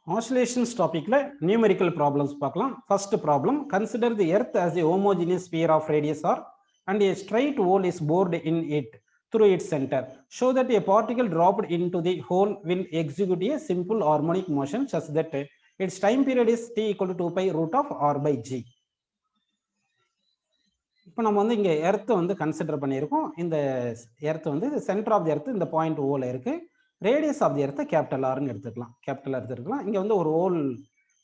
Oscillations topic numerical problems பார்க்கலாம். First problem, consider the earth as a homogeneous sphere of radius r and a straight hole is bored in it through its center. Show that a particle dropped into the hole will execute a simple harmonic motion such that its time period is t equal to 2 pi root of r by g. இப்போ நம்ம வந்து இங்க earth வந்து consider பண்ணியிருக்கோம். இந்த earth வந்து centre of the earth இந்த point ஓல இருக்கு. ரேடியஸ் ஆஃப் தி எர்த்தை கேபிட்டல் ஆர்னு எடுத்துக்கலாம். கேபிட்டல் எடுத்துக்கலாம். இங்க வந்து ஒரு ஹோல்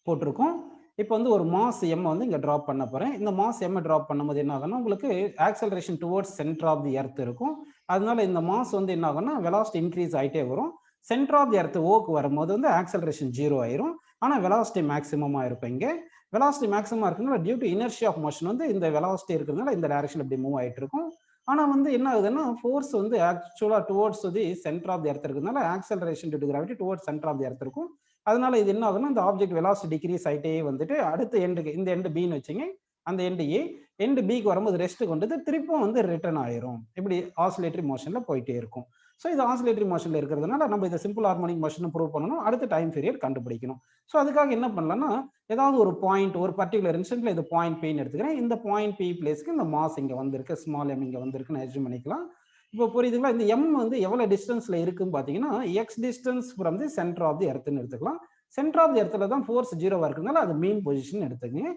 போட்டிருக்கோம். இப்போ வந்து ஒரு மாஸ் எம் வந்து இங்க டிராப் பண்ண போறேன். இந்த மாஸ் எம் டிராப் பண்ணும்போது என்ன ஆகும்னா உங்களுக்கு acceleration towards centre of the earth இருக்கும். அதனால இந்த மாஸ் வந்து என்ன ஆகும்னா வெலாசிட்டி இன்க்ரீஸ் ஆகிட்டே வரும். சென்டர் ஆஃப் தி எர்த் ஓக்கு வரும்போது வந்து ஆக்சலரேஷன் 0 ஆயிரும். ஆனால் வெலாசிட்டி மேக்ஸிமமா இருக்கும். இங்கே வெலாசிட்டி மேக்ஸிமம் இருக்குனால due to inertia of motion வந்து இந்த வெலாசிட்டி இருக்கிறதுனால இந்த டைரக்ஷன் இப்படி மூவ் ஆயிட்டு இருக்கும். ஆனா வந்து என்ன ஆகுதுன்னா ஃபோர்ஸ் வந்து ஆக்சுவலா towards the centre of the earth இருக்கிறதுனால acceleration due to gravity towards centre of the earth இருக்கும். அதனால இது என்ன ஆகுதுன்னா இந்த ஆப்ஜெக்ட் வெலாசிட்டி டிக்ரீஸ் ஆயிட்டே வந்துட்டு அடுத்த எண்டுக்கு இந்த எண்டு பின்னு வச்சுங்க, அந்த எண்டு ஏ எண்டு பிக்கு வரும்போது ரெஸ்ட் கொண்டு திருப்பும் வந்து ரிட்டர்ன் ஆயிரும். இப்படி ஆசிலேட்டரி மோஷன்ல போயிட்டே இருக்கும். ஸோ இது ஆசிலேட்டரி மோஷன்ல இருக்கிறதுனால நம்ம இதை சிம்பிள் ஹார்மோனிக் மோஷன் ப்ரூவ் பண்ணணும். அடுத்த டைம் பீரியட் கண்டுபிடிக்கணும். ஸோ அதுக்காக என்ன பண்ணலாம்னா ஏதாவது ஒரு பாயிண்ட் ஒரு பர்டிகுலர் இன்ஸ்டன்ட்ல இது பாயிண்ட் பின்னு எடுத்துக்கிறேன். இந்த பாயிண்ட் பி பிளேஸ்க்கு இந்த மாஸ் இங்க வந்திருக்கு, ஸ்மால் எம் இங்க வந்திருக்குன்னு அஸ்யூம் பண்ணிக்கலாம். இப்போ புரியுதுங்களா? இந்த எம் வந்து எவ்வளவு டிஸ்டன்ஸ்ல இருக்குன்னு பாத்தீங்கன்னா X distance from the centre of the எர்த்னு எடுத்துக்கலாம். சென்டர் ஆஃப் தி எர்த்ல தான் ஃபோர்ஸ் 0வா இருக்குனால அது மீன் பொசிஷன் எடுத்துக்கங்க.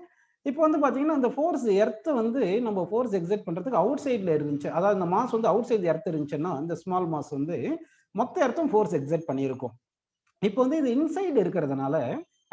இப்போ வந்து பாத்தீங்கன்னா இந்த ஃபோர்ஸ் எர்த் வந்து நம்ம ஃபோர்ஸ் எக்ஸர்ட் பண்றதுக்கு அவுட் சைட்ல இருந்துச்சு. அதாவது இந்த மாஸ் வந்து அவுட் சைடு எர்த் இருந்துச்சுன்னா இந்த ஸ்மால் மாஸ் வந்து மொத்த எர்த்தும் ஃபோர்ஸ் எக்ஸர்ட் பண்ணியிருக்கும். இப்போ வந்து இது இன்சைடு இருக்கிறதுனால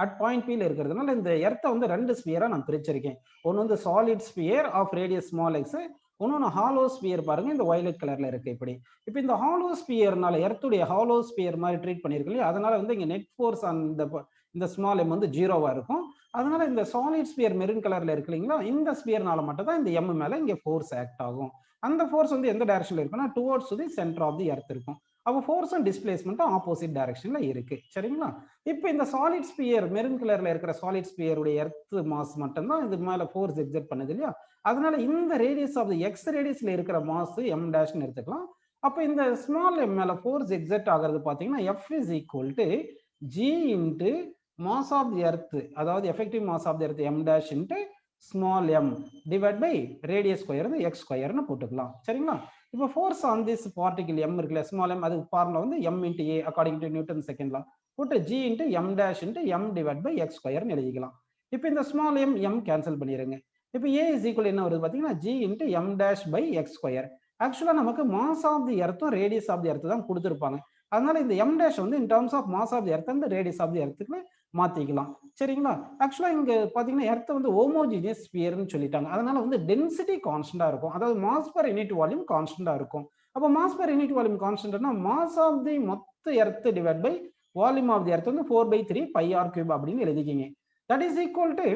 அட் பாயிண்ட் பில இருக்கிறதுனால இந்த எர்த்தை வந்து ரெண்டு ஸ்பியரா நான் பிரிச்சிருக்கேன். ஒன்று வந்து solid sphere of radius small X, ஒன்னொன்று ஹாலோ ஸ்பியர் பாருங்க இந்த வயலட் கலர்ல இருக்கு. இப்படி இப்போ இந்த ஹாலோ ஸ்பியர்னால எர்த்துடைய ஹாலோ ஸ்பியர் மாதிரி ட்ரீட் பண்ணிருக்கு இல்லையா, அதனால வந்து இங்க நெட் ஃபோர்ஸ் அந்த இந்த ஸ்மால் எம் வந்து 0வா இருக்கும். அதனால இந்த சாலிட் ஸ்பியர் மெரூன் கலர்ல இருக்கு இல்லைங்களா, இந்த ஸ்பியர்னால மட்டும் தான் இந்த எம் மேல இங்க ஃபோர்ஸ் ஆக்ட் ஆகும். அந்த ஃபோர்ஸ் வந்து எந்த டைரக்ஷன்ல இருக்குன்னா towards the centre of the earth இருக்கும். அப்போ ஃபோர்ஸ் அண்ட் டிஸ்பிளேஸ்மெண்ட்டும் ஆப்போசிட் டைரக்ஷன்ல இருக்கு. சரிங்களா? இப்போ இந்த சாலிட் ஸ்பியர் மெரூன் கலர்ல இருக்கிற சாலிட் ஸ்பியருடைய எர்த் மாஸ் மட்டும் தான் இது மேல ஃபோர்ஸ் எக்ஸர்ட் பண்ணுது இல்லையா, அதனால இந்த ரேடியஸ் ஆஃப் தி எக்ஸ் ரேடியஸ்ல இருக்கிற மாஸ் எம் டேஷ்னு எடுத்துக்கலாம். அப்போ இந்த ஸ்மால் எம் மேல ஃபோர்ஸ் எக்ஸர்ட் ஆகிறது பாத்தீங்கன்னா F is equal to G into mass of the earth, அதாவது effective mass of the earth M dash into small M divide by radius square X ஸ்கொயர்னு போட்டுக்கலாம். சரிங்களா? இப்போ force on this particle M இருக்குல்ல small M, அது formula வந்து M into A according to Newton second law போட்டு G into m dash into m divide by x ஸ்கொயர்னு எழுதிக்கலாம். இப்போ இந்த ஸ்மால் எம் எம் கேன்சல் பண்ணிடுங்க. இப்போ ஏ இஸ் ஈக்குவல் என்ன வருது பார்த்தீங்கன்னா g into m dash by x square. ஆக்சுவலா நமக்கு மாஸ் ஆஃப் தி எர்த்தும் ரேடியஸ் ஆஃப் தி எர்த் தான் கொடுத்துருப்பாங்க. அதனால இந்த எம் டேஷ் வந்து in terms of mass of the earth and radius of the எர்த்துக்கு மாத்திக்கலாம். சரிங்களா? ஆக்சுவலா இங்க பாத்தீங்கன்னா எர்த் வந்து ஹோமோஜினியஸ் ஸ்பியர்னு சொல்லிட்டாங்க. அதனால வந்து டென்சிட்டி கான்ஸ்டன்டா இருக்கும். அதாவது மாஸ் பர் யூனிட் வால்யூம் கான்ஸ்டன்டா இருக்கும். அப்போ மாஸ் பர் யூனிட் வால்யூம் கான்ஸ்டன்ட்னா மாஸ் ஆஃப் தி மொத்த earth divide by volume of the earth வந்து 4/3 பை ஆர் கியூப் அப்படின்னு எழுதிக்கிங்க. That is equal to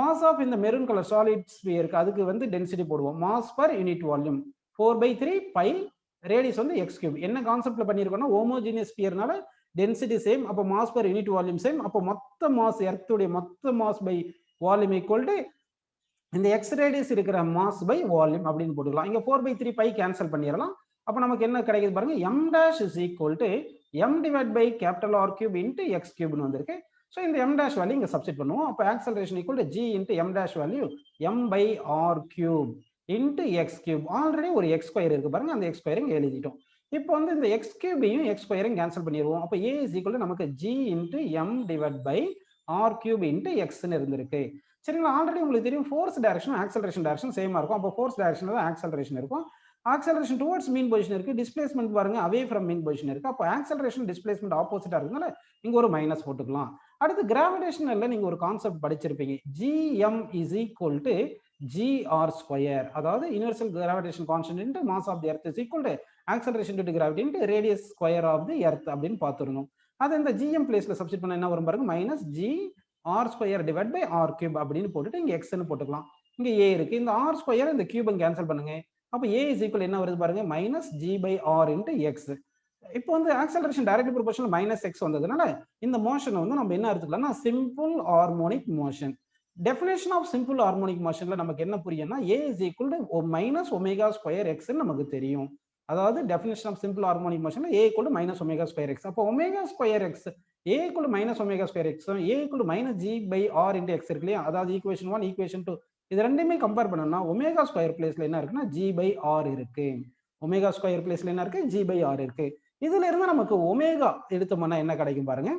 mass of இந்த மெரூன் கலர் சாலிட் ஸ்பியருக்கு அதுக்கு வந்து டென்சிட்டி போடுவோம். Mass per unit volume 4/3 pi radius வந்து எக்ஸ் கியூப். என்ன கான்செப்ட்ல பண்ணிருக்கோம்னா ஹோமோஜினியஸ் ஸ்பியர்னால டென்சிட்டி சேம், அப்போ mass per unit volume same, அப்போ மொத்த மாஸ் எர்த்துடைய மொத்த mass by volume equal to இந்த எக்ஸ் ரேடியஸ் இருக்கிற மாஸ் பை வால்யூம் அப்படின்னு போட்டுக்கலாம். இங்க 4/3 பை கேன்சல் பண்ணிடலாம். அப்போ நமக்கு என்ன கிடைக்குது பாருங்க, m dash is equal to m divide by capital R cube into x கியூப்னு வந்திருக்கு. ஸோ இந்த எம் டேஷ் வேல்யூ இங்க சப்ஸ்டிட் பண்ணுவோம். அப்போ acceleration equal to G into m dash value m by r cube into x cube. Already ஒரு x square இருக்கு பாருங்க, அந்த எக்ஸ் ஸ்கொயர் எழுதிட்டோம். இப்போ வந்து இந்த எக்ஸ் கியூபையும் எக்ஸ் ஸ்கொயரையும் கேன்சல் பண்ணிடுவோம். அப்போ ஏ இஸ் ஈக்குவல் டு நமக்கு g into m divide by r cube into எக்ஸ்ன்னு இருந்திருக்கு. சரிங்களா? ஆல்ரெடி உங்களுக்கு தெரியும் ஃபோர்ஸ் டைரக்ஷன் ஆக்சலரேஷன் டைரக்ஷன் சேமா இருக்கும். அப்போ ஃபோர்ஸ் டைரக்ஷன்ல தான் ஆக்சலரேஷன் இருக்கும். ஆக்சலரேஷன் டுவர்ட்ஸ் மீன் பொசிஷன் இருக்கு, டிஸ்பிளேஸ்மெண்ட் பாருங்க அவே ஃப்ரம் மீன் பொசிஷன் இருக்கு. அப்போ ஆக்சலரேஷன் டிஸ்பிளேஸ்மெண்ட் ஆப்போசிட்டா இருக்குனால இங்க ஒரு மைனஸ் போட்டுக்கலாம். அடுத்து கிராவிடேஷனல்ல நீங்க ஒரு கான்செப்ட் படிச்சிருப்பீங்க, GM is equal to gR square, அதாவது universal gravitation constant into mass of the earth is equal to acceleration due to gravity into radius square of the earth அப்படின்னு பார்த்துருந்தோம். அது இந்த ஜிஎம் பிளேஸ்ல சப்ஸ்டிட் பண்ண என்ன வரும் பாருங்க, minus G r square divide by r cube அப்படின்னு போட்டுட்டு இங்க எக்ஸ்ன்னு போட்டுக்கலாம். இங்க ஏ இருக்கு, இந்த ஆர் ஸ்கொயர் இந்த கியூபை கேன்சல் பண்ணுங்க. அப்போ ஏ இஸ் ஈக்குவல் என்ன வருது பாருங்க, minus g by r into x. இப்போ வந்து acceleration direct proportional minus x வந்ததுனால இந்த மோஷன் வந்து நம்ம என்ன எடுத்துக்கலாம்னா simple harmonic motion. Definition of simple harmonic மோஷன்ல நமக்கு என்ன புரியும்னா a is equal to minus omega square எக்ஸ்ன்னு நமக்கு தெரியும். அதாவது டெஃபினேஷன் ஆஃப் சிம்பிள் ஹார்மோனிக் மோஷன்ல a equal to minus omega square x. அப்போ omega square x a equal to minus omega square x, a equal to minus g by r into x இருக்கு இல்லையா, அதாவது equation 1 equation 2 இது ரெண்டுமே compare பண்ணோம்னா omega square பிளேஸ்ல என்ன இருக்குன்னா g by r இருக்கு. ஒமேகா ஸ்கொயர் பிளேஸ்ல என்ன இருக்கு, g by r இருக்கு. இதுல இருந்து நமக்கு ஒமேகா எடுத்தோம்னா என்ன கிடைக்கும் பாருங்க,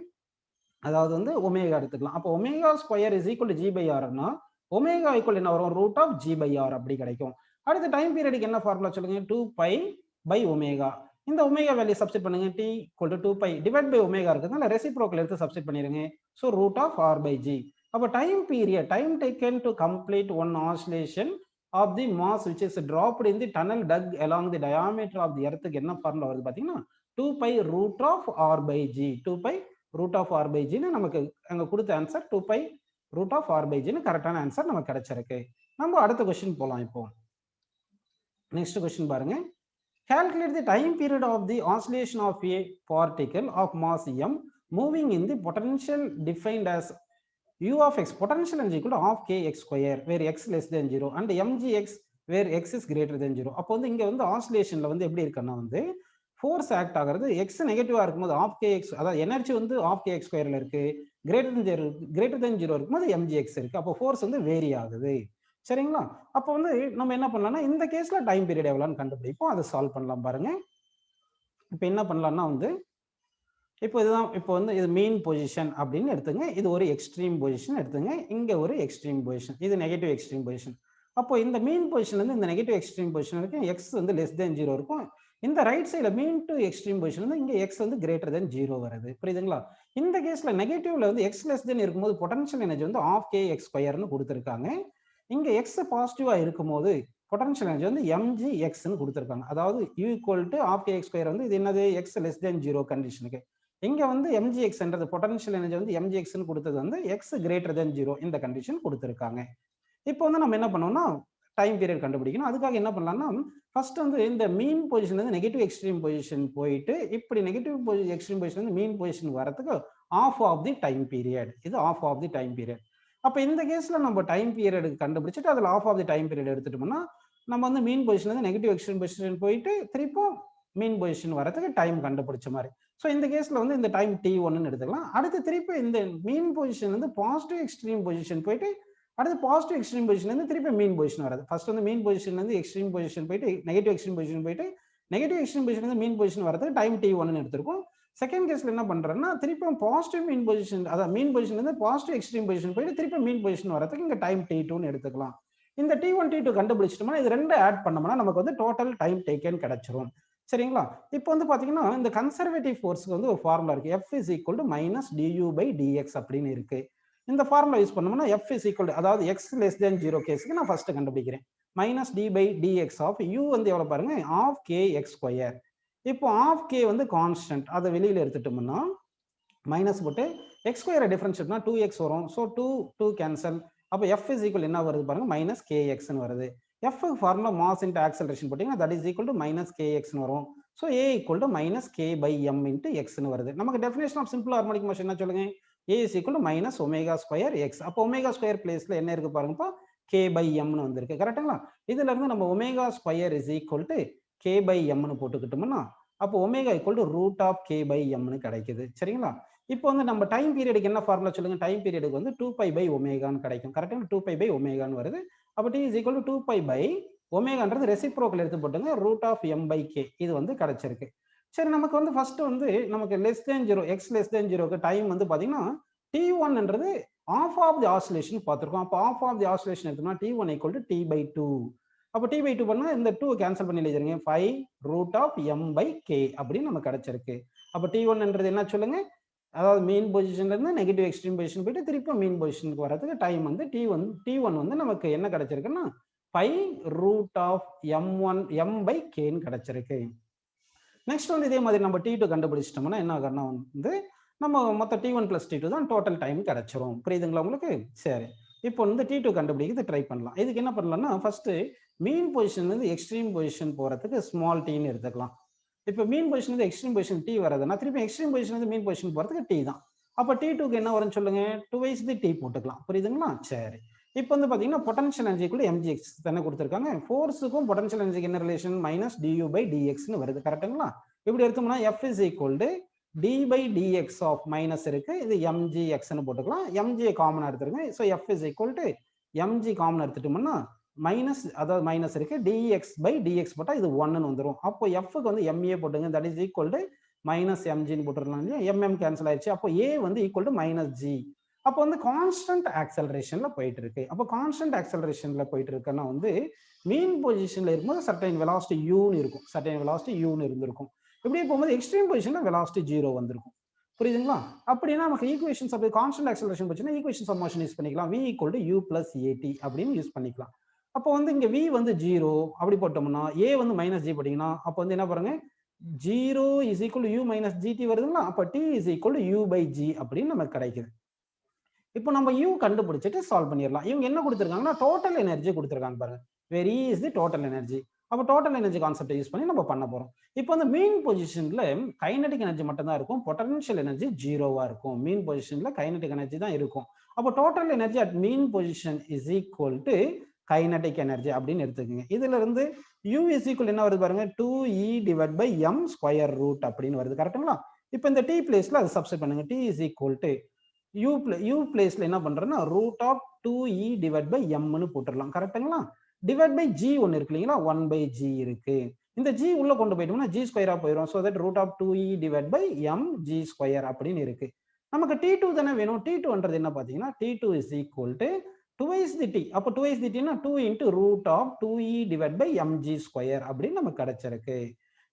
அதாவது வந்து ஒமேகா எடுத்துக்கலாம். அப்போ omega square is equal to g by ஆர்னா ஒமேகா ஈக்குவல் என்ன வரும், root of g by r அப்படி கிடைக்கும். அடுத்த டைம் பீரியடுக்கு என்ன ஃபார்முலா சொல்லுங்க, 2π பை ஒமேகா. இந்த ஒமேகா வேல்யூ சப்ஸ்டிட் பண்ணுங்க, t equal to 2π divide by omega இருக்குதுனால ரெசிப்ரோக்கல் எடுத்து சப்ஸ்டிட் பண்ணிருங்க. So root of r by g. அப்போ time period, time taken to complete one oscillation of the mass which is dropped in the tunnel dug along the diameter of the எர்த்துக்கு என்ன formula வருது பார்த்தீங்கன்னா 2π root of r by g. 2π root of r by ஜின்னு நமக்கு அங்கே கொடுத்த answer 2π root of r by ஜின்னு கரெக்டான ஆன்சர் நமக்கு கிடைச்சிருக்கு. நம்ம அடுத்த கொஸ்டின் போகலாம். இப்போ நெக்ஸ்ட் கொஸ்டின் பாருங்க, calculate the time period of the oscillation of a particle of mass m moving in the potential defined as u of x, potential energy equal to half kx square where x less than 0 and mgx where x is greater than 0. அப்போ வந்து இங்க வந்து ஆசிலேஷன்ல வந்து எப்படி இருக்குன்னா வந்து force act ஆகிறது X நெகட்டிவா இருக்கும்போது ஆஃப் கே எக்ஸ், அதாவது எனர்ஜி வந்து ஆஃப் கே எக்ஸ் ஸ்கொயர்ல இருக்கு, கிரேட்டர் தென் 0 இருக்கும்போது mgx இருக்கு. அப்போ ஃபோர்ஸ் வந்து வேரி ஆகுது. சரிங்களா? அப்போ வந்து நம்ம என்ன பண்ணலாம்னா இந்த கேஸ்ல டைம் பீரியட் எவ்வளோன்னு கண்டுபிடிப்போம், அதை சால்வ் பண்ணலாம் பாருங்க. இப்போ என்ன பண்ணலாம்னா வந்து இப்போ இதுதான், இப்போ வந்து இது மெயின் பொசிஷன் அப்படின்னு எடுத்துங்க, இது ஒரு எக்ஸ்ட்ரீம் பொசிஷன் எடுத்துங்க, இங்க ஒரு எக்ஸ்ட்ரீம் பொசிஷன், இது நெகட்டிவ் எக்ஸ்ட்ரீம் பொசிஷன். அப்போ இந்த மெயின் பொசிஷன்ல இருந்து இந்த நெகட்டிவ் எக்ஸ்ட்ரீம் பொசிஷன் வரைக்கும் எக்ஸ் வந்து லெஸ் தென் 0 இருக்கும். இந்த ரைட் சைடில் மீன் டு எக்ஸ்ட்ரீம் பொசிஷன் வந்து இங்க எக்ஸ் வந்து கிரேட்டர் தென் 0 வருது. புரியுதுங்களா? இந்த கேஸ்ல நெகட்டிவ்ல வந்து எக்ஸ் லெஸ் தென் இருக்கும்போது பொட்டன்ஷியல் எனர்ஜி வந்து ஆஃப் கே எக்ஸ் ஸ்கொயர்னு கொடுத்துருக்காங்க. இங்க எக்ஸ் பாசிட்டிவா இருக்கும்போது பொட்டன்ஷியல் எனர்ஜி வந்து mgx கொடுத்துருக்காங்க. அதாவது u equal to half k x square வந்து இது என்னது, எக்ஸ் லெஸ் தென் 0 கண்டிஷனுக்கு. இங்க வந்து mgxன்றது பொட்டன்ஷியல் எனர்ஜி வந்து mgx கொடுத்தது வந்து எக்ஸ் கிரேட்டர் தென் 0 இந்த கண்டிஷன் கொடுத்துருக்காங்க. இப்போ வந்து நம்ம என்ன பண்ணோம்னா டைம் பீரியட் கண்டுபிடிக்கணும். அதுக்காக என்ன பண்ணலாம்னா ஃபர்ஸ்ட் வந்து இந்த மீன் பொசிஷன் வந்து நெகட்டிவ் எக்ஸ்ட்ரீம் பொசிஷன் போயிட்டு இப்படி நெகட்டிவ் எக்ஸ்ட்ரீம் பொசிஷன் வந்து மீன் பொசிஷன் வரதுக்கு half of the time period, இது half of the time period. அப்போ இந்த கேஸ்ல நம்ம டைம் பீரியட் கண்டுபிடிச்சிட்டு அதில் half of the time period எடுத்துட்டோம்னா நம்ம வந்து மீன் பொசிஷன் வந்து நெகட்டிவ் எக்ஸ்ட்ரீம் பொசிஷன் போயிட்டு திருப்பும் மீன் பொசிஷன் வரதுக்கு டைம் கண்டுபிடிச்ச மாதிரி. ஸோ இந்த கேஸ்ல வந்து இந்த டைம் t1 எடுத்துக்கலாம். அடுத்து திருப்பி இந்த மீன் பொசிஷன் வந்து பாசிட்டிவ் எக்ஸ்ட்ரீம் பொசிஷன் போயிட்டு அடுத்து பாசிட்டிவ் எக்ஸ்ட்ரீம் பொசிஷன் வந்து திருப்பி மீன் பொசிஷன் வராது. ஃபர்ஸ்ட் வந்து மீன் பொசிஷன் வந்து எக்ஸ்ட்ரீம் பொசிஷன் போயிட்டு நெகட்டிவ் எக்ஸ்ட்ரீம் பொசிஷன் போயிட்டு நெகட்டிவ் எக்ஸ்ட்ரீம் பொசிஷன் வந்து மீன் பொசிஷன் வரதுக்கு டைம் t1 எடுத்திருக்கும். செகண்ட் கேஸ்ல என்ன பண்றேன்னா திருப்பி பாசிட்டிவ் மீன் பொசிஷன், அதாவது மீன் பொசிஷன் வந்து பாசிட்டிவ் எக்ஸ்ட்ரீம் பொசிஷன் போயிட்டு திருப்பி மீன் பொசிஷன் வரதுக்கு இங்க டைம் t2 எடுத்துக்கலாம். இந்த t1 t2 கண்டுபிடிச்சிட்டோம்னா இது ரெண்டு ஆட் பண்ணோம்னா நமக்கு வந்து டோட்டல் டைம் டேக்கன் கிடைச்சிரும். சரிங்களா? இப்போ வந்து பாத்தீங்கன்னா இந்த கன்சர்வேட்டிவ் ஃபோர்ஸ்க்கு வந்து ஒரு ஃபார்முலா இருக்கு, F is equal to minus du by dx அப்படின்னு இருக்கு. இந்த ஃபார்முலா யூஸ் பண்ணோம்னா F is equal to, அதாவது x less than 0 கேஸ்க்கு நான் ஃபர்ஸ்ட் கண்டுபிடிக்கிறேன், minus d by dx of u வந்து எவ்வளவு பாருங்க, half kx ஸ்கொயர். இப்போ half k வந்து கான்ஸ்டன்ட், அதை வெளியில எடுத்துட்டோம்னா மைனஸ் போட்டு எக்ஸ் ஸ்கொயரை டிஃபரன்ஷியேட்னா 2x வரும். So 2 cancel. அப்போ F is equal என்ன வருது பாருங்க, மைனஸ் kxன்னு வருது. F formula mass into acceleration போட்டீங்கன்னா that is equal to minus kxன்னு வரும். So a equal to minus k by m into எக்ஸ்ன்னு வருது. நமக்கு definition of simple harmonic motion என்ன சொல்லுங்க, a is equal to minus omega square x. அப்போ omega square பிளேஸ்ல என்ன இருக்கு பாருங்கப்பா, k பை mனு வந்திருக்கு. கரெக்டுங்களா? இதுல இருந்து நம்ம omega square is equal to k by mனு போட்டுக்கிட்டோம்னா அப்போ omega equal to root of k by mனு கிடைக்குது. சரிங்களா? இப்போ வந்து நம்ம டைம் பீரியடுக்கு என்ன ஃபார்முலா சொல்லுங்க, டைம் பீரியடுக்கு வந்து 2π பை ஒமேகான்னு கிடைக்கும். கரெக்டாக 2π பை ஒமேகான்னு வருது. அப்போ t is equal to 2π by ஒமேகான்றது ரெசிப்ரோக்கல் எடுத்து போட்டுங்க, root of m by k இது வந்து கிடைச்சிருக்கு. சரி, நமக்கு வந்து ஃபர்ஸ்ட் வந்து நமக்கு less than 0, X less than 0க்கு டைம் வந்து பாத்தீங்கன்னா t1ன்றது ஆஃப் ஆஃப் தி ஆசிலேஷன் பார்த்துருக்கோம். அப்போ ஆஃப் ஆஃப் தி ஆசிலேஷன் எடுத்தோம்னா t1 equal to t by 2. அப்போ t பை 2 பண்ணா இந்த 2 கேன்சல் பண்ணி எழுதிருங்க, 5 root of m by k அப்படின்னு நமக்கு கிடைச்சிருக்கு. அப்போ t1ன்றது என்ன சொல்லுங்க, அதாவது மெயின் பொசிஷன்ல இருந்து நெகட்டிவ் எக்ஸ்ட்ரீம் பொசிஷன் போயிட்டு திருப்பி மெயின் பொசிஷனுக்கு வரதுக்கு டைம் வந்து t1 வந்து நமக்கு என்ன கிடைச்சிருக்குன்னா 5 ரூட் ஆஃப் m பை kன்னு கிடைச்சிருக்கு. நெக்ஸ்ட் வந்து இதே மாதிரி நம்ம t2 கண்டுபிடிச்சிட்டோம்னா என்ன ஆகும்னா வந்து நம்ம மொத்த t1 plus t2 தான் டோட்டல் டைம் கிடைச்சிரும். புரியுதுங்களா உங்களுக்கு? சரி, இப்போ வந்து t2 கண்டுபிடிக்கிறது ட்ரை பண்ணலாம். இதுக்கு என்ன பண்ணலாம்னா ஃபர்ஸ்ட் மீன் பொசிஷன்ல இருந்து எக்ஸ்ட்ரீம் பொசிஷன் போறதுக்கு ஸ்மால் tன்னு எடுத்துக்கலாம். இப்போ மீன் பொசிஷன் வந்து எக்ஸ்ட்ரீம் பொசிஷன் t வரதுன்னா திருப்பி எக்ஸ்ட்ரீம் பொசிஷன் வந்து மீன் பொசிஷன் போறதுக்கு t தான். அப்போ t2க்கு என்ன வரும்னு சொல்லுங்க, 2 தி t போட்டுக்கலாம். புரியுதுங்களா? சரி, இப்போ வந்து பாத்தீங்கன்னா பொட்டன்ஷியல் எனர்ஜிக்குள்ள mgx தானே கொடுத்துருக்காங்க. ஃபோர்ஸுக்கும் பொட்டன்ஷியல் எனர்ஜிக்கு என்ன ரிலேஷன், மைனஸ் du by dxன்னு வருது. கரெக்டுங்களா? இப்படி எடுத்தோம்னா F is equal to d by dx of minus இருக்கு, இது எம்ஜி எக்ஸ்ன்னு போட்டுக்கலாம். எம்ஜியை காமன் எடுத்துருங்க. So f is equal to mg common எடுத்துட்டோம்னா மைனஸ், அதாவது மைனஸ் இருக்கு, டிஎக்ஸ் பை டிஎக்ஸ் போட்டால் இது ஒன்னு வந்துடும். அப்போ எஃப்க்கு வந்து எம்ஏ போட்டுங்க, that is equal to minus எம்ஜின்னு போட்டுடலாம் இல்லையா, எம்எம் கேன்சல் ஆயிடுச்சு. அப்போ ஏ வந்து ஈக்குவல் டு மைனஸ் ஜி. அப்போ வந்து கான்ஸ்டன்ட் ஆக்சலரேஷன்ல போயிட்டு இருக்கு. அப்போ கான்ஸ்டன்ட் ஆக்சலரேஷன்ல போயிட்டு இருக்குன்னா வந்து மீன் பொசிஷன்ல இருக்கும்போது சர்டைன் வெலாசிட்டி யூன்னு இருக்கும், சர்டைன் வெலாசிட்டி யூன்னு இருந்திருக்கும். இப்படியே போகும்போது எக்ஸ்ட்ரீம் பொசிஷன்ல வெலாசிட்டி 0 வந்திருக்கும். புரியுதுங்களா? அப்படின்னா நமக்கு ஈக்குவேஷன்ஸ் அப்படி கான்ஸ்டன்ட் ஆக்சலரேஷன் போச்சுன்னா ஈக்குவேஷன்ஸ் ஆஃப் மோஷன் யூஸ் பண்ணிக்கலாம். v equal to u plus at அப்படின்னு யூஸ் பண்ணிக்கலாம். அப்போ வந்து இங்க v வந்து 0 அப்படி போட்டோம்னா a வந்து மைனஸ் ஜி போட்டீங்கன்னா அப்போ வந்து என்ன பாருங்க, 0 is equal to u minus g t வருதுங்களா, அப்போ t is equal to u by g அப்படின்னு நமக்கு கிடைக்குது. இப்போ நம்ம u கண்டுபிடிச்சிட்டு சால்வ் பண்ணிடலாம். இவங்க என்ன கொடுத்துருக்காங்கன்னா டோட்டல் எனர்ஜி கொடுத்துருக்காங்க பாருங்க, very is the total energy. அப்போ டோட்டல் எனர்ஜி கான்செப்டை யூஸ் பண்ணி நம்ம பண்ண போறோம். இப்போ வந்து மீன் பொசிஷன்ல கைனடிக் எனர்ஜி மட்டும் தான் இருக்கும், பொட்டன்ஷியல் எனர்ஜி 0வா இருக்கும். மீன் பொசிஷன்ல கைனடிக் எனர்ஜி தான் இருக்கும். அப்போ total energy at mean position is equal to kinetic energy அப்படின்னு எடுத்துக்கோங்க. இதுல இருந்து u இஸ் ஈக்குவல் என்ன வருது பாருங்க, 2e divide by m square root அப்படின்னு வருது. கரெக்டுங்களா? இப்போ இந்த t பிளேஸ்ல அதை சப்ஸ்டிட் பண்ணுங்க. t is equal to u பிளேஸ்ல என்ன பண்றேன்னா root of 2e divide by mன்னு போட்டுடலாம். கரெக்டுங்களா? டிவைட் பை ஜி ஒன்று இருக்கு இல்லைங்களா, 1 பை ஜி இருக்கு. இந்த ஜி உள்ள கொண்டு போயிட்டோம்னா ஜி ஸ்கொயரா போயிடும். So that root of 2e divide by m g square அப்படின்னு இருக்கு. நமக்கு t2 தானே வேணும். t2ன்றது என்ன பார்த்தீங்கன்னா t2 is equal to 2s the t. அப்போ 2s தி tனா 2 into root of 2e divide by mg square அப்படின்னு நமக்கு கிடைச்சிருக்கு.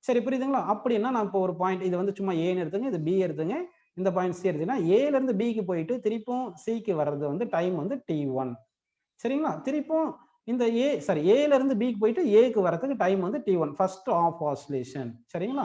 சரி, புரியுதுங்களா? அப்படின்னா நான் இப்போ ஒரு பாயிண்ட், இது வந்து சும்மா ஏன்னு எடுத்துங்க, இது பி எடுத்துங்க, இந்த பாயிண்ட் சி எடுத்துன்னா ஏல இருந்து பிக்கு போயிட்டு திருப்பும் சிக்கு வர்றது வந்து டைம் வந்து t1. சரிங்களா? திருப்பும் இந்த ஏல இருந்து பிக்கு போயிட்டு ஏக்கு வரதுக்கு டைம் வந்து t1, ஃபர்ஸ்ட் ஆஃப் ஆசிலேஷன். சரிங்களா?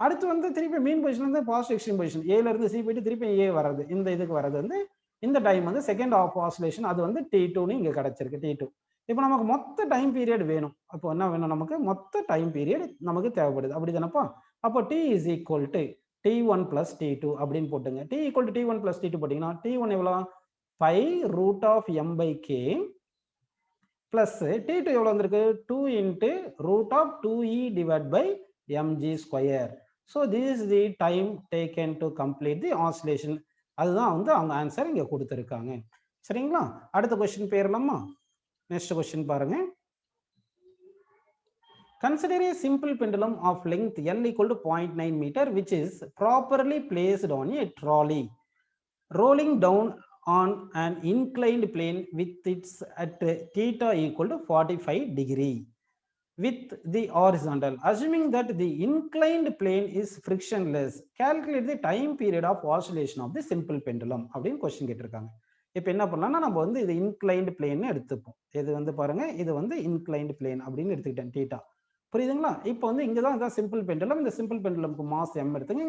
அடுத்து வந்து திருப்பி மீன் பொசிஷன்ல இருந்து பாசிட்டிவ் எக்ஸ்ட்ரீம் பொசிஷன் ஏல இருந்து சி போயிட்டு திருப்பி ஏ வர்றது, இந்த இதுக்கு வர்றது வந்து இந்த டைம் வந்து செகண்ட் ஆஃப் ஆசிலேஷன், அது வந்து t2ன்னு இங்க கிடைச்சிருக்கு, t2. இப்போ நமக்கு மொத்த டைம் பீரியட் வேணும். அப்போ என்ன வேணும், நமக்கு மொத்த டைம் பீரியட் நமக்கு தேவைப்படுது. அப்படி தானப்பா? அப்போ t is equal to t1 plus t2 அப்படின்னு போட்டுங்க. t equal to t1 plus t2 போட்டீங்கன்னா t1 எவ்வளோ, 5 root of m by k plus t2 எவ்வளோ வந்திருக்கு, 2 into root of 2e divide by mg square. So this is the time taken to complete the oscillation. அதுதான் வந்து அவங்க answer இங்க கொடுத்துருக்காங்க. சரிங்களா? அடுத்த கொஸ்டின் போயிடலாமா? நெக்ஸ்ட் கொஸ்டின் பாருங்க. Consider a simple pendulum of length L equal to 0.9 meter which is properly placed on a trolley rolling down on an inclined plane with its at theta equal to 45 degree with the horizontal. Assuming that the inclined plane is frictionless, calculate the time period of oscillation of the simple pendulum அப்படின்னு question கேட்டிருக்காங்க. இப்போ என்ன பண்ணலாம்னா நம்ம வந்து இது inclined பிளேன்னு எடுத்துப்போம். இது வந்து பாருங்க, இது வந்து இன்க்ளைன்டு பிளேன் அப்படின்னு எடுத்துக்கிட்டேன், தீட்டா. புரியுதுங்களா? இப்போ வந்து இங்க தான் இதான் சிம்பிள் பெண்டுலம். இந்த சிம்பிள் பெண்டுலம்க்கு மாஸ் m எடுத்துங்க.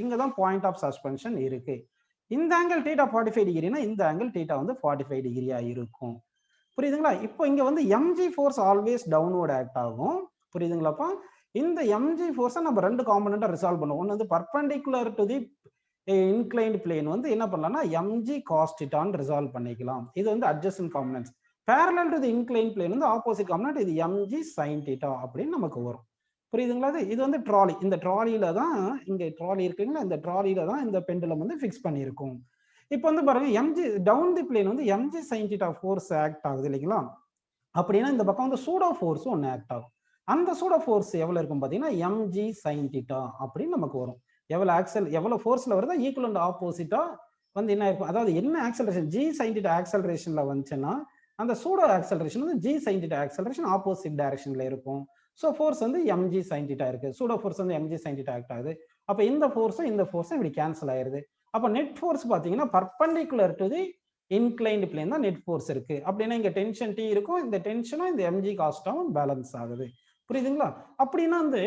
இங்க தான் பாயிண்ட் ஆஃப் சஸ்பென்ஷன் இருக்கு. இந்த ஆங்கிள் தீட்டா 45 டிகிரினா இந்த ஆங்கிள் தீட்டா வந்து 45 டிகிரியா இருக்கும். புரியுதுங்களா? இப்போ இங்க வந்து mg force always downward act ஆகும். புரியுதுங்களாப்பா? இந்த mg ஃபோர்ஸை நம்ம ரெண்டு காம்பனண்டா ரிசால்வ் பண்ணுவோம். ஒன்று வந்து perpendicular to the inclined plane வந்து என்ன பண்ணலாம்னா mg cos θ ரிசால்வ் பண்ணிக்கலாம். இது வந்து adjacent components. parallel to the inclined plane வந்து ஆப்போசிட் காம்பனன்ட், இது mg sin θ அப்படின்னு நமக்கு வரும். புரியுதுங்களா? இது வந்து ட்ராலி. இந்த ட்ராலியில தான், இங்க ட்ராலி இருக்குங்களா, இந்த ட்ராலியில தான் இந்த பெண்டுலம் வந்து ஃபிக்ஸ் பண்ணியிருக்கும். இப்போ வந்து பாருங்க, mg டவுன் தி பிளேன் வந்து mg sin θ ஃபோர்ஸ் ஆக்ட் ஆகுது இல்லைங்களா? அப்படின்னா இந்த பக்கம் வந்து சூடோ ஃபோர்ஸ் ஒன்று ஆக்ட் ஆகும். அந்த சூடோ ஃபோர்ஸ் எவ்வளவு இருக்கும் பார்த்தீங்கன்னா mg sin θ அப்படின்னு நமக்கு வரும். எவ்வளவு ஃபோர்ஸ்ல வருதா ஈக்குவலண்ட் ஆப்போசிட்டா வந்து என்ன இருக்கும், அதாவது என்ன ஆக்சலரேஷன் g sin θ ஆக்சலரேஷன்ல வந்துச்சுன்னா அந்த சூடோ ஆக்சலரேஷன் வந்து g sin θ ஆக்சலரேஷன் ஆப்போசிட் டைரக்ஷன்ல இருக்கும். ஸோ ஃபோர்ஸ் வந்து mg sin θ இருக்கு, சூடோ ஃபோர்ஸ் வந்து mg sin θ ஆக்ட் ஆகுது. அப்போ இந்த ஃபோர்ஸும் இப்படி கேன்சல் ஆயிருது. அப்போ நெட் ஃபோர்ஸ் பார்த்தீங்கன்னா perpendicular to the inclined plane தான் நெட் ஃபோர்ஸ் இருக்கு. அப்படின்னா இங்க டென்ஷன் டி இருக்கும், இந்த டென்ஷனும் இந்த mg காஸ்டாவும் பேலன்ஸ் ஆகுது. புரியுதுங்களா? அப்படின்னா வந்து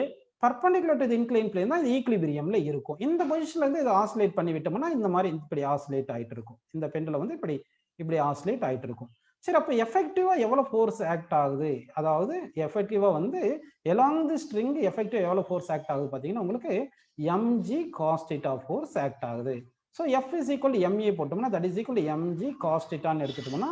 perpendicular to the inclined plane தான் ஈக்லிபிரியம்ல இருக்கும். இந்த பொசிஷன்ல இருந்து இதை ஆசிலேட் பண்ணி விட்டோம்னா இந்த மாதிரி இப்படி ஆசிலேட் ஆயிட்டு இருக்கும். இந்த பெண்டுல வந்து இப்படி ஆசிலேட் ஆயிட்டு இருக்கும். சரி, அப்போ எஃபெக்டிவா எவ்வளவு ஃபோர்ஸ் ஆக்ட் ஆகுது, அதாவது எஃபெக்டிவா வந்து எலாங் தி ஸ்ட்ரிங் எஃபெக்டிவா எவ்வளவு ஃபோர்ஸ் ஆக்ட் ஆகுது பாத்தீங்கன்னா உங்களுக்கு mg cos θ ஃபோர்ஸ் ஆக்ட் ஆகுது. So f is equal to ma போட்டோம்னா that is equal to mg cos θன்னு எடுத்துட்டோம்னா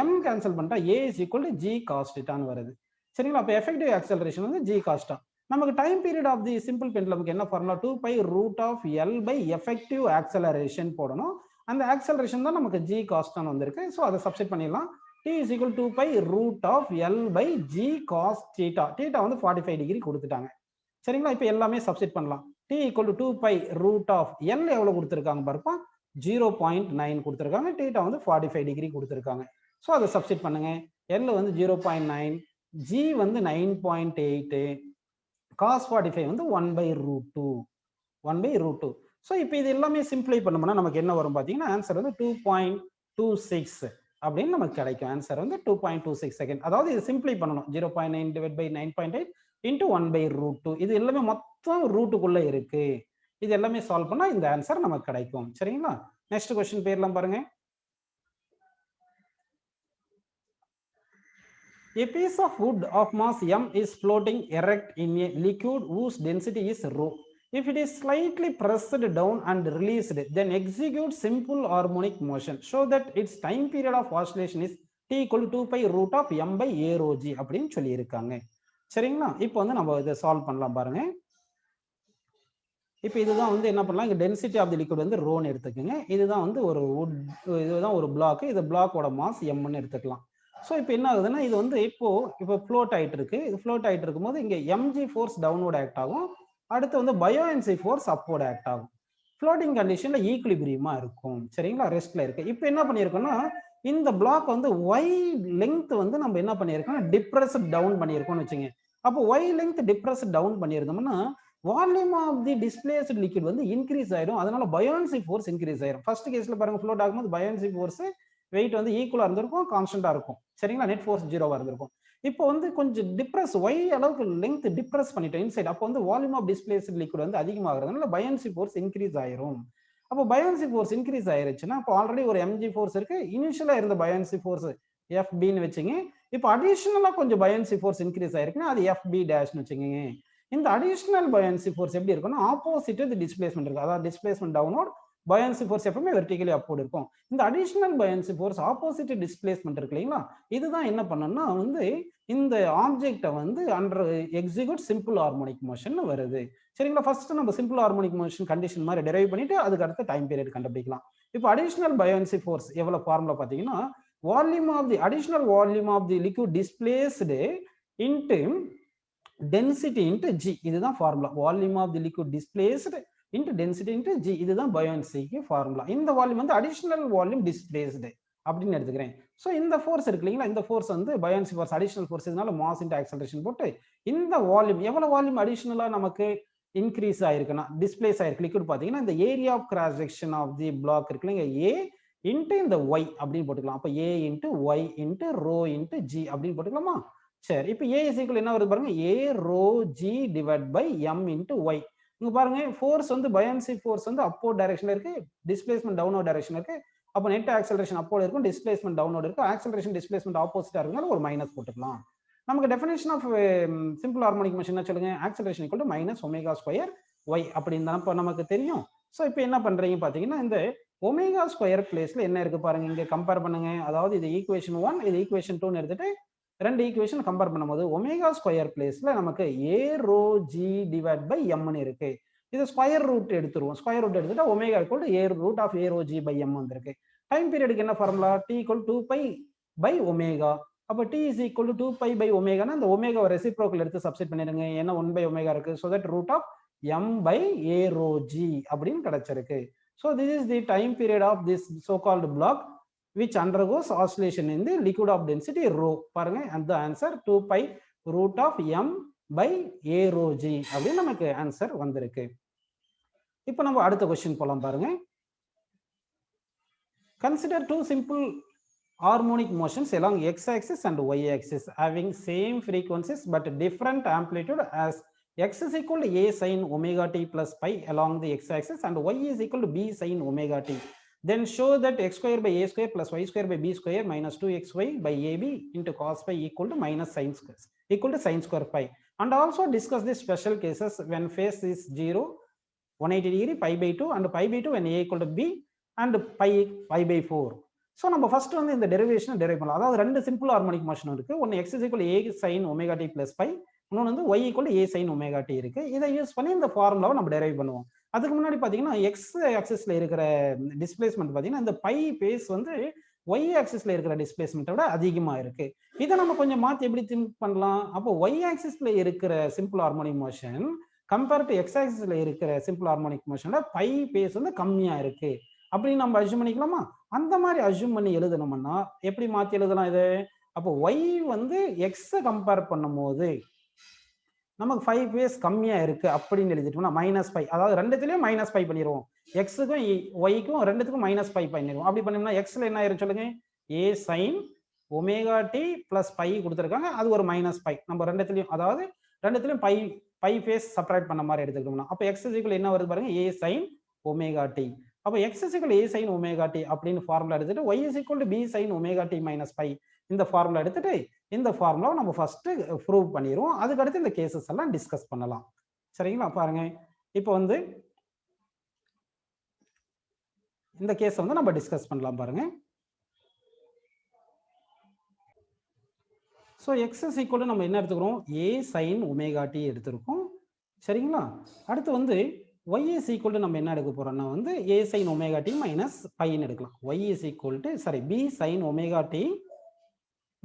m கேன்சல் பண்ணிட்டா a is equal to g cos θன்னு வருது. சரிங்களா? அப்போ எஃபெக்டிவ் ஆக்சலரேஷன் வந்து g cos θ. நமக்கு time period of the simple பெண்டுலமுக்கு என்ன formula 2 pi root of l by effective acceleration போடணும். அந்த ஆக்சலரேஷன் தான் நமக்கு ஜி காஸ்டான்னு வந்திருக்கு. ஸோ அதை சப்ஸ்டிட் பண்ணிடலாம். t is equal to 2 pi root of L by G cos theta. theta வந்து 45 டிகிரி கொடுத்துட்டாங்க. சரிங்களா? இப்போ எல்லாமே சப்ஸ்டிட் பண்ணலாம். t equal to 2 pi root of L எவ்வளவு கொடுத்துருக்காங்க பாருப்பா, 0.9 கொடுத்துருக்காங்க. theta வந்து 45 டிகிரி கொடுத்துருக்காங்க. ஸோ அதை சப்ஸ்டிட் பண்ணுங்க. L வந்து 0.9, G வந்து 9.8, cos 45 வந்து 1 by root 2, 1 by root 2. So இப்போ இது எல்லாமே சிம்பிளை பண்ணோம்னா நமக்கு என்ன வரும் பார்த்தீங்கன்னா, ஆன்சர் வந்து 2.26 அப்படின்னு நமக்கு கிடைக்கும். ஆன்சர் வந்து 2.26 செகண்ட். அதாவது இது சிம்பிளை பண்ணணும். 0.9 divide by 9.8 into 1 by root 2. இது எல்லாமே மொத்தம் ரூட்டுக்குள்ள இருக்கு. இது எல்லாமே சால்வ் பண்ணா இந்த ஆன்சர் நமக்கு கிடைக்கும். சரிங்களா? நெக்ஸ்ட் क्वेश्चन பேர்லாம் பாருங்க. A piece of wood of mass m is floating erect in a liquid whose density is rho. If it is slightly pressed down and released, then execute simple harmonic motion. Show that its time period of oscillation is t equal to 2 pi root of m by a rho g அப்படின்னு சொல்லி இருக்காங்க. சரிங்களா? இப்போ வந்து நம்ம இதை solve பண்ணலாம் பாருங்க. இப்போ இதுதான் வந்து என்ன பண்ணலாம், இங்க டென்சிட்டி ஆஃப் தி லிக்விட் வந்து ரோன்னு எடுத்துக்கோங்க. இதுதான் வந்து ஒரு வுட், இதுதான் ஒரு பிளாக். இது பிளாக்கோட மாஸ் எம்னு எடுத்துக்கலாம். ஸோ இப்போ என்ன ஆகுதுன்னா, இது வந்து இப்போ ஃப்ளோட் ஆகிட்டு இருக்கு. இது ஃப்ளோட் ஆகிட்டு இருக்கும்போது இங்கே எம்ஜி ஃபோர்ஸ் டவுன்வோர்ட் ஆக்ட் ஆகும். அடுத்து வந்து பயோஎன்சி ஃபோர்ஸ் அப்வோர்ட் ஆக்ட் ஆகும். ஃப்ளோட்டிங் கண்டிஷன்ல ஈக்குலிபிரியமா இருக்கும். சரிங்களா? ரெஸ்ட்ல இருக்கு. இப்போ என்ன பண்ணியிருக்கோம்னா, இந்த பிளாக் வந்து ஒய் லெங்த் வந்து நம்ம என்ன பண்ணியிருக்கோம், டிப்ரெஸ் டவுன் பண்ணியிருக்கோம்னு வச்சுங்க. அப்போ ஒய் லெங்த் டிப்ரெஸ் டவுன் பண்ணியிருந்தோம்னா volume of the displaced liquid வந்து இன்க்ரீஸ் ஆயிடும். அதனால பயோன்சி ஃபோர்ஸ் இன்க்ரீஸ் ஆயிடும். ஃபர்ஸ்ட் கேஸ்ல பாருங்க, ஃப்ளோட் ஆகும்போது பயோன்சி ஃபோர்ஸ் வெயிட் வந்து ஈக்குவலா இருந்திருக்கும், கான்ஸ்டன்டா இருக்கும். சரிங்களா? நெட் ஃபோர்ஸ் 0வா இருந்திருக்கும். இப்போ வந்து கொஞ்சம் டிப்ரெஸ், ஒய் அளவுக்கு லெங்த் டிப்ரெஸ் பண்ணிட்டோம் இன்சைட். அப்போ வந்து வால்யூம் ஆஃப் டிஸ்பிளேஸ்ட் லிக்விட் வந்து அதிகமாகிறதுனால பயோன்சி ஃபோர்ஸ் இன்க்ரீஸ் ஆயிரும். அப்போ பயோன்சி ஃபோர்ஸ் இன்க்ரீஸ் ஆயிருச்சுன்னா, இப்போ ஆல்ரெடி ஒரு எம்ஜி ஃபோர்ஸ் இருக்கு. இனிஷியலா இருந்த பயோன்சி ஃபோர்ஸ் எஃபின்னு வச்சுங்க. இப்போ அடிஷனலா கொஞ்சம் பயோன்சி ஃபோர்ஸ் இன்க்ரீஸ் ஆயிருக்குன்னா அது எஃபி டேஷ்னு வச்சுக்கோங்க. இந்த அடிஷனல் பயோன்சி ஃபோர்ஸ் எப்படி இருக்குன்னா, ஆப்போசிட் தி டிஸ்பிளேஸ்மெண்ட் இருக்கு. அதாவது டிஸ்பிளேஸ்மெண்ட் டவுன்வர்ட், பயோன்சி ஃபோர்ஸ் எப்பவுமே வெர்டிகலி அப்வர்ட் இருக்கும். இந்த additional buoyancy force opposite displacement இருக்கு இல்லைங்களா, இதுதான் என்ன பண்ணணும்னா வந்து இந்த ஆப்ஜெக்டை வந்து under execute simple harmonic motion வருது. சரிங்களா? ஃபர்ஸ்ட் நம்ம சிம்பிள் ஹார்மோனிக் மோஷன் கண்டிஷன் மாதிரி டெரைவ் பண்ணிட்டு அதுக்கு அடுத்த டைம் பீரியட் கண்டுபிடிக்கலாம். இப்போ அடிஷனல் பயோன்சி ஃபோர்ஸ் எவ்வளவு ஃபார்முலா பாத்தீங்கன்னா, volume of the additional volume of the liquid displaced into density into g. இதுதான் formula. Volume of the liquid displaced into density into g. இதுதான் பயோன்சிக்கு ஃபார்முலா. இந்த வால்யூம் வந்து additional volume displaced அப்படின்னு எடுத்துக்கிறேன். So இந்த ஃபோர்ஸ் இருக்கு இல்லைங்களா, இந்த ஃபோர்ஸ் வந்து பயோன்சி ஃபோர்ஸ் அடிஷனல் ஃபோர்ஸ். இதனால மாஸ் இன்டு ஆக்சலரேஷன் போட்டு இந்த வால்யூம் எவ்வளவு வால்யூம் அடிஷனலா நமக்கு இன்க்ரீஸ் ஆயிருக்குன்னா, டிஸ்பிளேஸ் ஆயிருக்கு லிக்விட் பாத்தீங்கன்னா, இந்த area of cross section of the block இருக்கு இல்லைங்க, ஏ இன்டு இந்த ஒய் அப்படின்னு போட்டுக்கலாம். அப்போ a into y into rho into g அப்படின்னு போட்டுக்கலாமா? சரி, இப்போ A is equal என்ன வருது பாருங்க, A rho G divided by M into Y. இங்க பாருங்க, ஃபோர்ஸ் வந்து பயோன்சி ஃபோர்ஸ் வந்து அப்போர்ட் டைரக்ஷன்ல இருக்கு, டிஸ்பிளேஸ்மெண்ட் டவுன்வர்ட் டைரக்ஷன்ல இருக்கு. அப்போ நெட் ஆக்சலரேஷன் அப்போர்ட் இருக்கும், டிஸ்பிளேஸ்மெண்ட் டவுன்வர்ட் இருக்கும். ஆக்சலரேஷன் டிஸ்பிளேஸ்மெண்ட் ஆப்போசிட்டா இருக்கனால ஒரு மைனஸ் போட்டுக்கலாம். நமக்கு definition of simple harmonic motion என்ன சொல்லுங்க, acceleration equal to minus omega square y அப்படின்னு தான் இப்போ நமக்கு தெரியும். ஸோ இப்போ என்ன பண்றீங்க பாத்தீங்கன்னா, இந்த ஒமேகா ஸ்கொயர் பிளேஸ்ல என்ன இருக்கு பாருங்க, இங்க கம்பேர் பண்ணுங்க. அதாவது இது ஈக்குவேஷன் 1, இது ஈக்குவேஷன் 2 எடுத்துட்டு ரெண்டு ஈக்குவேஷன் கம்பேர் பண்ணும்போது ஒமேகா ஸ்கொயர் பிளேஸ்ல நமக்கு a rho g divide by எம்னு இருக்கு. இது ஸ்கொயர் ரூட் எடுத்துருவோம். ஸ்கொயர் ரூட் எடுத்துட்டா omega equal to a root of a rho g by m வந்திருக்கு. டைம் பீரியடுக்கு என்ன formula, t equal 2 pi by omega. அப்போ D is equal to 2 pi by ஒமேகானா அந்த ஒமேகாவை ரெசிப்ரோக்கல் எடுத்து சப்ஸ்டிட் பண்ணிருங்க. ஏன்னா 1 பை ஒமேகா இருக்கு. So that root of m by a rho g அப்படின்னு கிடைச்சிருக்கு. So this is the time period of this so called block which undergoes oscillation in the liquid of density rho. பாருங்க, and the answer 2 pi root of m by a rho g அப்படின்னு நமக்கு answer வந்திருக்கு. இப்போ நம்ம அடுத்த question போலாம் பாருங்க. Consider two simple harmonic motions along x axis and y axis having same frequencies but different amplitude as x is equal to a sin omega t plus pi along the x axis and y is equal to b sin omega t. Then show that x square by a square plus y square by b square minus 2xy by ab into cos pi equal to minus sin square equal to sin square pi. And also discuss the special cases when phase is 0, 180 degree, pi by 2 and pi by 2 when a equal to b and pi by 4. So நம்ம first வந்து இந்த டெரிவேஷனை derive பண்ணலாம். அதாவது ரெண்டு simple harmonic motion இருக்கு. ஒன்று x is equal to a sin omega t plus pi, இன்னொன்று வந்து y equal a sine omega D இருக்கு. இதை யூஸ் பண்ணி இந்த ஃபார்முலாவை நம்ம டெரைவ் பண்ணுவோம். அதுக்கு முன்னாடி பார்த்தீங்கன்னா எக்ஸ் ஆக்சிஸ்ல இருக்கிற டிஸ்பிளேஸ்மெண்ட் பார்த்தீங்கன்னா இந்த பை பேஸ் வந்து y ஆக்சிஸ்ல இருக்கிற டிஸ்பிளேஸ்மெண்ட்டை விட அதிகமாக இருக்கு. இதை நம்ம கொஞ்சம் மாற்றி எப்படி திங்க் பண்ணலாம்? அப்போ y ஆக்சிஸ்ல இருக்கிற simple harmonic motion compare to x ஆக்சிஸ்ல இருக்கிற சிம்பிள் ஹார்மோனிக் மோஷனோட பை பேஸ் வந்து கம்மியாக இருக்கு அப்படின்னு நம்ம அஸ்யூம் பண்ணிக்கலாமா? அந்த மாதிரி அஸ்யூம் பண்ணி எழுதணும்னா எப்படி மாற்றி எழுதலாம் இது? அப்போ y வந்து எக்ஸ் கம்பேர் பண்ணும்போது நமக்கு 5 பேஸ் கம்மியா இருக்கு அப்படின்னு எழுதிட்டோம்னா -5, அதாவது ரெண்டுத்துலயும் -5 பண்ணிடுவோம். எக்ஸுக்கும் ஒய்க்கும் ரெண்டுத்துக்கும் -5 பண்ணிடுவோம். அப்படி பண்ணோம்னா எக்ஸ்ல என்ன ஆயிரும் சொல்லுங்க? A sine omega t plus pi கொடுத்துருக்காங்க, அது ஒரு -5. நம்ம ரெண்டுத்துலயும், அதாவது ரெண்டுத்துலயும் பை பேஸ் செப்பரேட் பண்ண மாதிரி எடுத்துக்கிட்டோம்னா அப்போ எக்ஸ் இக்குவல் என்ன வருது பாருங்க? A sine omega t. அப்போ x equal a sine omega t அப்படின்னு ஃபார்முலா எடுத்துட்டு y equal b sine omega t minus pi இந்த ஃபார்முலா எடுத்துட்டு இந்த ஃபார்முலாவை நம்ம ஃபர்ஸ்ட் ப்ரூவ் பண்ணிடுவோம். அதுக்கு அடுத்து இந்த கேசஸ் எல்லாம் டிஸ்கஸ் பண்ணலாம். சரிங்களா? பாருங்க, இப்போ வந்து இந்த கேஸ் வந்து நம்ம டிஸ்கஸ் பண்ணலாம். பாருங்க, ஸோ எக்ஸ் இஸ் ஈக்குவல் நம்ம என்ன எடுத்துக்கிறோம்? ஏ சைன் ஒமேகா டி எடுத்திருக்கோம். சரிங்களா? அடுத்து வந்து ஒய் இஸ் ஈக்குவல் நம்ம என்ன எடுக்க போறோம்னா வந்து a sine omega t minus பைன்னு எடுக்கலாம். Y is equal to b sine omega t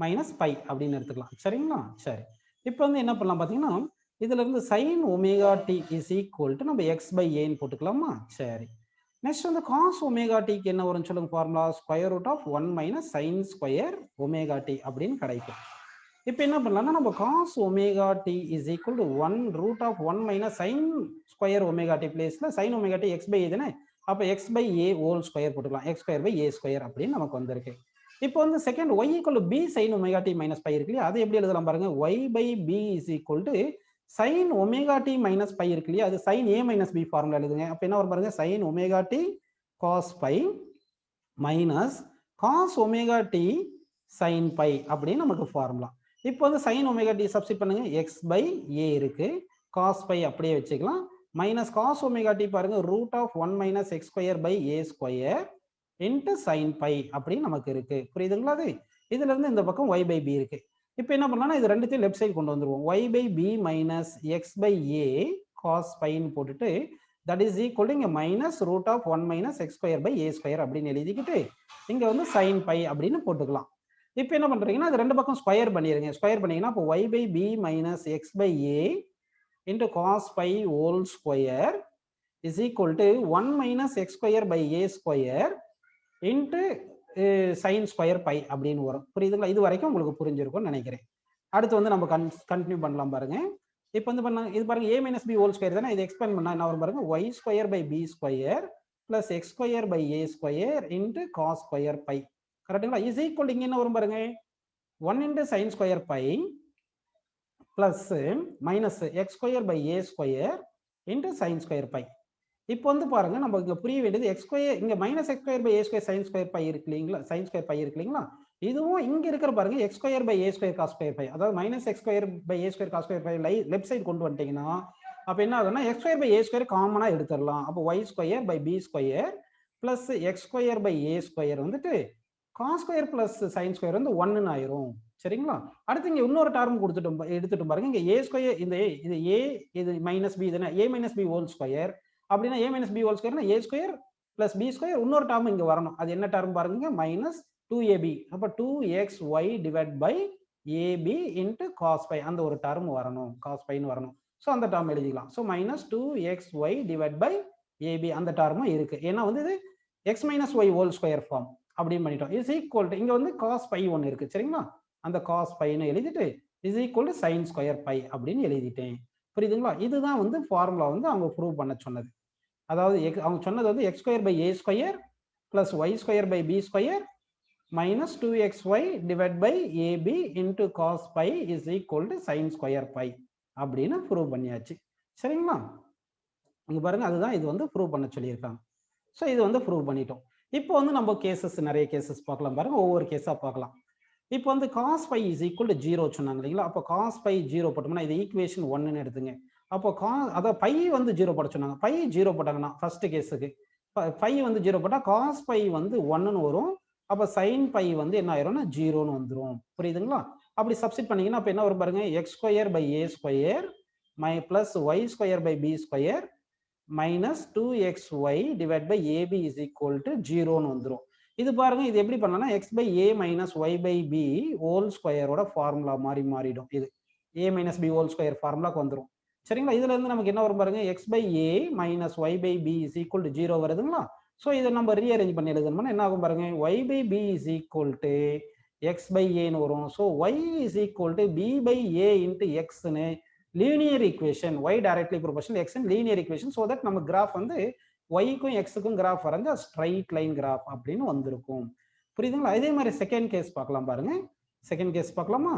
minus pi அப்படின்னு எடுத்துக்கலாம். சரிங்களா? சரி, இப்போ வந்து என்ன பண்ணலாம் பார்த்தீங்கன்னா இதுல இருந்து sine omega t is equal to நம்ம எக்ஸ் பை ஏன்னு போட்டுக்கலாமா? சரி, நெக்ஸ்ட் வந்து காஸ் ஒமேகா டிக்கு என்ன வரும்னு சொல்லுங்க formula? Square root of 1 minus sine square omega t அப்படின்னு கிடைக்கும். இப்போ என்ன பண்ணலாம்னா நம்ம cos omega t is equal to 1 root of 1 minus sine square omega t பிளேஸ்ல sine omega t x by a தானே, அப்போ x by a whole square போட்டுக்கலாம். X square by a square அப்படின்னு நமக்கு வந்திருக்கு. இப்போ வந்து second y equal to b sine omega t minus pi இருக்கு இல்லையா, அது எப்படி எழுதலாம் பாருங்க? y by b is equal to sine omega t minus pi இருக்கு இல்லையா, அது sine a minus b formula எழுதுங்க. அப்போ என்ன வரும் பாருங்க? Sine omega t cos pi minus cos omega t sine pi அப்படின்னு நமக்கு ஃபார்முலா. இப்போ வந்து சைன் ஒமேகா டி சப்ஸ்டிட் பண்ணுங்க, எக்ஸ் பை ஏ இருக்கு, காஸ் பை அப்படியே வச்சுக்கலாம், மைனஸ் காஸ் ஒமேகா டி பாருங்க root of 1 minus x square by a square into sine pi அப்படின்னு நமக்கு இருக்கு. புரியுதுங்களா? அது இதுல இருந்து இந்த பக்கம் y பை பி இருக்கு. இப்போ என்ன பண்ணலாம்னா இது ரெண்டுத்தையும் லெஃப்ட் சைடு கொண்டு வந்துருவோம். y by b minus x by a cos பைன்னு போட்டுட்டு தட் இஸ் ஈக்குவல் டு இங்க minus root of 1 minus x square by a square அப்படின்னு எழுதிக்கிட்டு இங்க வந்து சைன் பை அப்படின்னு போட்டுக்கலாம். இப்போ என்ன பண்றீங்கன்னா அது ரெண்டு பக்கம் ஸ்கொயர் பண்ணிடுங்க. ஸ்கொயர் பண்ணீங்கன்னா இப்போ y by b minus x by a into cos pi whole square is equal to 1 minus x square by a square into sine square by அப்படின்னு வரும். புரியுதுங்களா? இது வரைக்கும் உங்களுக்கு புரிஞ்சிருக்கும்னு நினைக்கிறேன். அடுத்து வந்து நம்ம கண்டினியூ பண்ணலாம் பாருங்க. இப்போ வந்து பண்ண இது பாருங்க, a minus b whole square தானே, இதை எக்ஸ்பேண்ட் பண்ணா என்ன வரும் பாருங்க? Y square by b square plus x square by a square into cos square phi. கரெக்டுங்களா? இஸ் ஈக்குவல் இங்க என்ன வரும் பாருங்க? 1 into sine square phi plus minus x square by a square into sine square phi. இப்போ வந்து பாருங்க நம்ம இங்க புரிய வேண்டியது எக்ஸ் ஸ்கொயர் இங்க minus x square by a square sine square by இருக்கு இல்லைங்களா, சைன் ஸ்கொயர் பை இருக்கு இல்லைங்களா, இதுவும் இங்க இருக்கிற பாருங்க x square by a square cos square pi, அதாவது minus x square by a square cos square pi left side கொண்டு வந்துட்டீங்கன்னா அப்ப என்ன ஆகுதுன்னா x square by a square காமனா எடுத்துடலாம். அப்போ y square by b square plus x square by a square வந்துட்டு cos square plus sine square வந்து 1ன்னு ஆயிரும். சரிங்களா? அடுத்து இங்க இன்னொரு டேர்ம் எடுத்துட்டு பாருங்க, இங்க ஏ ஸ்கொயர் இந்த இது ஏ இது மைனஸ் பி இதுனா ஏ மைனஸ் பி ஹோல் ஸ்கொயர் அப்படின்னா ஏ மைனஸ் பி ஹோல் ஸ்கொயர்னா ஏ ஸ்கொயர் பிளஸ் பி ஸ்கொயர் இன்னொரு டேர்ம் இங்க வரணும். அது என்ன டேர்ம் பாருங்க? Minus 2ab. அப்ப 2xy divide by a b into cos phi அந்த ஒரு டேர்ம் வரணும், காஸ் பைன்னு வரணும். ஸோ அந்த டேர்ம் எழுதிக்கலாம். So minus 2xy divide by a b அந்த டேர்மும் இருக்கு. ஏன்னா வந்து இது x minus y whole square form அப்படின்னு பண்ணிட்டோம். இஸ் ஈக்குவல் டு இங்க வந்து காஸ் பை ஒன்று இருக்கு. சரிங்களா? அந்த காஸ் பைன்னு எழுதிட்டு is equal to sine square by அப்படின்னு எழுதிட்டேன். புரியுதுங்களா? இதுதான் வந்து ஃபார்முலா வந்து அவங்க ப்ரூவ் பண்ண சொன்னது. அதாவது அவங்க சொன்னது வந்து x square by a square plus y square by b square minus 2xy divide by a b into cos phi is equal to sine square by அப்படின்னு ப்ரூவ் பண்ணியாச்சு. சரிங்களா? இங்க பாருங்க, அதுதான் இது வந்து ப்ரூவ் பண்ண சொல்லியிருக்காங்க. ஸோ இது வந்து ப்ரூவ் பண்ணிட்டோம். இப்போ வந்து நம்ம கேசஸ் நிறைய கேசஸ் பார்க்கலாம் பாருங்க, ஒவ்வொரு கேஸா பார்க்கலாம். இப்போ வந்து cos phi is equal to 0 சொன்னாங்க இல்லைங்களா, அப்போ காஸ் பை 0 போட்டோம்னா இது ஈக்குவேஷன் 1ன்னு எடுத்துங்க. அப்போ அதாவது பை வந்து 0 போட சொன்னாங்க, பை 0 போட்டாங்கன்னா ஃபர்ஸ்ட் கேஸுக்கு பை வந்து 0 போட்டா காஸ் பை வந்து 1ன்னு வரும். அப்போ சைன் பை வந்து என்ன ஆயிரும்னா 0ன்னு வந்துடும். புரியுதுங்களா? அப்படி சப்ஸ்டிட் பண்ணீங்கன்னா அப்ப என்ன வரும் பாருங்க, x square by a square plus y square by b square minus 2xy divide by AB is equal to 0ன்னு வந்துடும். இது பாருங்க, இது எப்படி பண்ணலாம், x by a minus y by b whole ஸ்கொயரோட ஃபார்முலா மாதிரி மாறிடும். இது a minus b whole square ஃபார்முலாக்கு வந்துடும். சரிங்களா? இதுல இருந்து நமக்கு என்ன வரும் பாருங்க, x by a minus y by b is equal to 0 வருதுங்களா? ஸோ இதை நம்ம ரீஅரேஞ்ச் பண்ணி எழுதணும்னா என்ன ஆகும் பாருங்க, y by b is equal to x by ஏன்னு வரும். So y is equal to b by a into எக்ஸ்னு linear equation, y directly proportional x linear equation. So that நம்ம கிராஃப் வந்து ஒய்க்கும் எக்ஸுக்கும் கிராஃப் வரைஞ்சா ஸ்ட்ரைட் லைன் கிராஃப் அப்படின்னு வந்திருக்கும். புரியுதுங்களா? இதே மாதிரி செகண்ட் கேஸ் பார்க்கலாம் பாருங்க. செகண்ட் கேஸ் பார்க்கலாமா?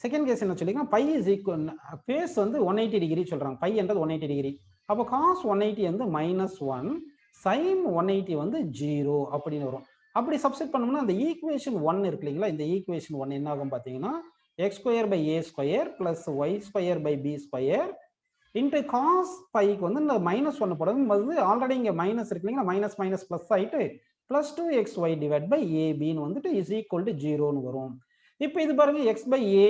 செகண்ட் கேஸ் என்ன சொல்லிக்கலாம், பை இஸ் ஈக்குவல் பேஸ் வந்து 180 டிகிரி சொல்றாங்க. பை என்றது 180 டிகிரி. அப்போ காஸ் 180 வந்து -1, சைன் 180 வந்து 0 அப்படின்னு வரும். அப்படி சப்ஸ்டிட் பண்ணோம்னா அந்த ஈக்குவேஷன் 1 இருக்கு இல்லைங்களா, இந்த ஈக்குவேஷன் 1 என்ன ஆகும் பார்த்தீங்கன்னா, x square by a square plus y square by b square into cos பைக்கு வந்து இந்த -1 போடுறது ஆல்ரெடி இங்கே மைனஸ் இருக்கு இல்லைங்களா, மைனஸ் மைனஸ் பிளஸ் ஆகிட்டு பிளஸ் 2xy டிவைட் பை ஏபின்னு வந்துட்டு இஸ் ஈக்குவல் டு 0ன்னு வரும். இப்போ இது பாருங்க, x by a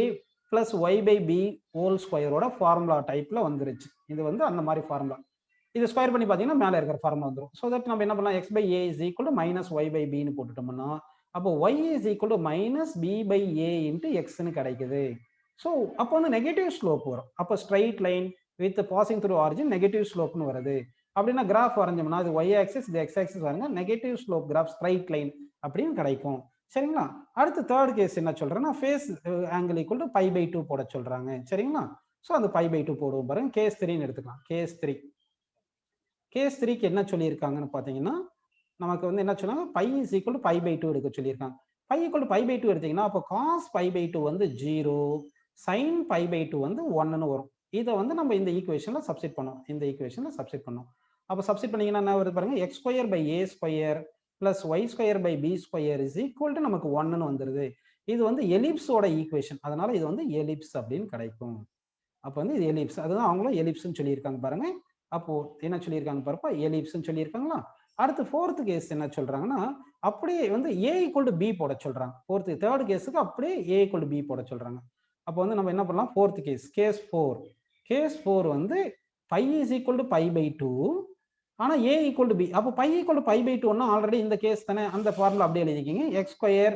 plus y by b whole ஸ்கொயரோட ஃபார்முலா டைப்ல வந்துருச்சு. இது வந்து அந்த மாதிரி ஃபார்முலா. இது ஸ்கொயர் பண்ணி பார்த்தீங்கன்னா மேலே இருக்கிற ஃபார்முலா வந்துடும். ஸோ தட் நம்ம என்ன பண்ணலாம், x by a is equal to minus y by பின்னு போட்டுட்டோம்னா அப்போ y is equal to minus b by a into எக்ஸ்ன்னு கிடைக்குது. ஸோ அப்போ வந்து நெகட்டிவ் ஸ்லோப் வரும். அப்போ straight line with passing through origin negative ஸ்லோப்னு வருது. அப்படின்னா கிராஃப் வரைஞ்சோம்னா அது ஒய் ஆக்சிஸ், இது எக்ஸ் ஆக்சிஸ் வருங்க, negative slope graph straight line அப்படின்னு கிடைக்கும். சரிங்களா? அடுத்து தேர்ட் கேஸ் என்ன சொல்றேன்னா, phase angle equal to pi by 2 போட சொல்றாங்க. சரிங்களா? ஸோ அந்த பை பை 2 போடுவோம் பாருங்க. கேஸ் 3ன்னு எடுத்துக்கலாம். கேஸ் 3க்கு என்ன சொல்லியிருக்காங்கன்னு பார்த்தீங்கன்னா, நமக்கு வந்து என்ன சொன்னாங்க, phi is equal to pi by 2 எடுக்க சொல்லியிருக்காங்க. Phi equal to pi by 2 எடுத்தீங்கன்னா அப்போ காஸ் பை பை 2 வந்து 0, சைன் பை பை 2 வந்து 1ன்னு வரும். இதை வந்து நம்ம இந்த ஈக்குவேஷன்ல சப்ஸ்டிட் பண்ணோம். இந்த ஈக்குவேஷன்ல சப்ஸ்டிட் பண்ணோம். அப்போ சப்ஸ்டிட் பண்ணீங்கன்னா என்ன வருது பாருங்க, x square by a square plus y square by b square is equal to நமக்கு 1ன்னு வந்துருது. இது வந்து எலிப்ஸோட ஈக்குவேஷன். அதனால இது வந்து எலிப்ஸ் அப்படின்னு கிடைக்கும். அப்போ வந்து இது எலிப்ஸ், அதுதான் அவங்களும் எலிப்ஸ்ன்னு சொல்லியிருக்காங்க பாருங்க. அப்போ என்ன சொல்லியிருக்காங்க பாருப்பா, எலிப்ஸ்ன்னு சொல்லியிருக்காங்களா? அடுத்து ஃபோர்த் கேஸ் என்ன சொல்றாங்கன்னா, அப்படியே வந்து ஏ ஈக்குவல் டு பி போட சொல்றாங்க. தேர்ட் கேஸுக்கு அப்படியே ஏ ஈக்குவல் டு பி போட சொல்றாங்க. அப்போ வந்து நம்ம என்ன பண்ணலாம், ஃபோர்த் கேஸ் 4 வந்து phi is equal to pi by 2, ஆனா ஏ ஈக்குவல் டு பி. அப்போ phi equal to pi by 2 already இந்த கேஸ் தானே, அந்த ஃபார்முலா அப்படியே எழுதிக்கிங்க. X square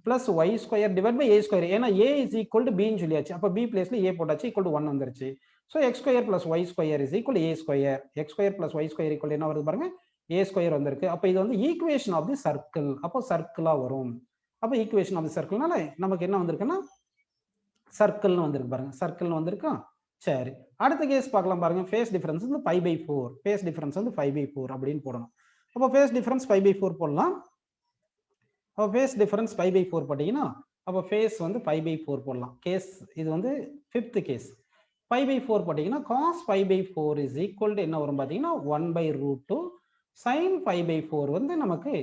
plus y square divide by a square. ஏன்னா ஏ இஸ் ஈக்குவல் டு பின்னு சொல்லியாச்சு. அப்போ பி பிளேஸ்ல ஏ போட்டாச்சு, ஈக்குவல் டு 1 வந்துருச்சு. So x square plus y square is equal a square. X square plus y square equal என்ன வருது பாருங்க, ஏ ஸ்கொயர் வந்திருக்கு. அப்போ இது வந்து ஈக்குவேஷன் ஆஃப் தி சர்க்கிள். அப்போ சர்க்கிளா வரும். அப்போ ஈக்குவேஷன் ஆஃப் தி சர்க்கிள்னால நமக்கு என்ன வந்திருக்குன்னா சர்க்கிள்னு வந்திருக்கு பாருங்க, சர்க்கிள்னு வந்திருக்கா? சரி, அடுத்த கேஸ் பார்க்கலாம் பாருங்க. ஃபேஸ் டிஃபரன்ஸ் வந்து பை பை 4, ஃபேஸ் டிஃபரன்ஸ் வந்து 5/4 அப்படின்னு போடணும். அப்போ ஃபேஸ் டிஃபரன்ஸ் 5/4 போடலாம். அப்போ ஃபேஸ் டிஃபரன்ஸ் 5/4 போட்டீங்கன்னா அப்போ ஃபேஸ் வந்து 5/4 போடலாம். கேஸ் இது வந்து 5th கேஸ். 5/4 போட்டீங்கன்னா காஸ் 5/4 இஸ் ஈக்குவல் டு என்ன வரும் பார்த்தீங்கன்னா 1/√2, சைன் 5/4 வந்து நமக்கு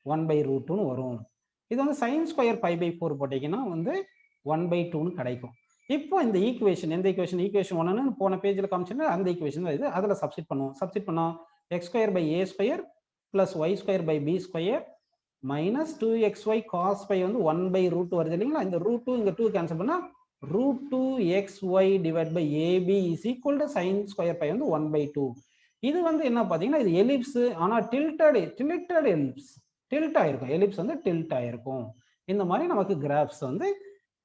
1/√2ன்னு வரும். இது வந்து சைன் ஸ்கொயர் 5/4 போட்டீங்கன்னா வந்து 1/2ன்னு கிடைக்கும். இப்போ இந்த ஈக்குவேஷன் எந்த ஈக்குவேஷன், ஈக்குவேஷன் 1ன்னு போன பேஜில் காமிச்சோன்னா அந்த ஈக்குவேஷன் இது. அதில் சப்ஸ்டிட் பண்ணுவோம். சப்ஸ்டிட் பண்ணோம் x square by a square plus y square by b square minus 2xy cos phi வந்து 1/√2 வருது இல்லைங்களா? இந்த √2 இங்கே 2 கேன்சல் பண்ணால் √2xy divide by AB is equal to sine square phi வந்து 1/2. இது வந்து என்ன பார்த்தீங்கன்னா இது எலிப்ஸ், ஆனால் டில்டட் எலிப்ஸ், டில்ட் ஆயிருக்கும். எலிப்ஸ் வந்து டில்ட் ஆயிருக்கும். இந்த மாதிரி நமக்கு கிராஃப்ஸ் வந்து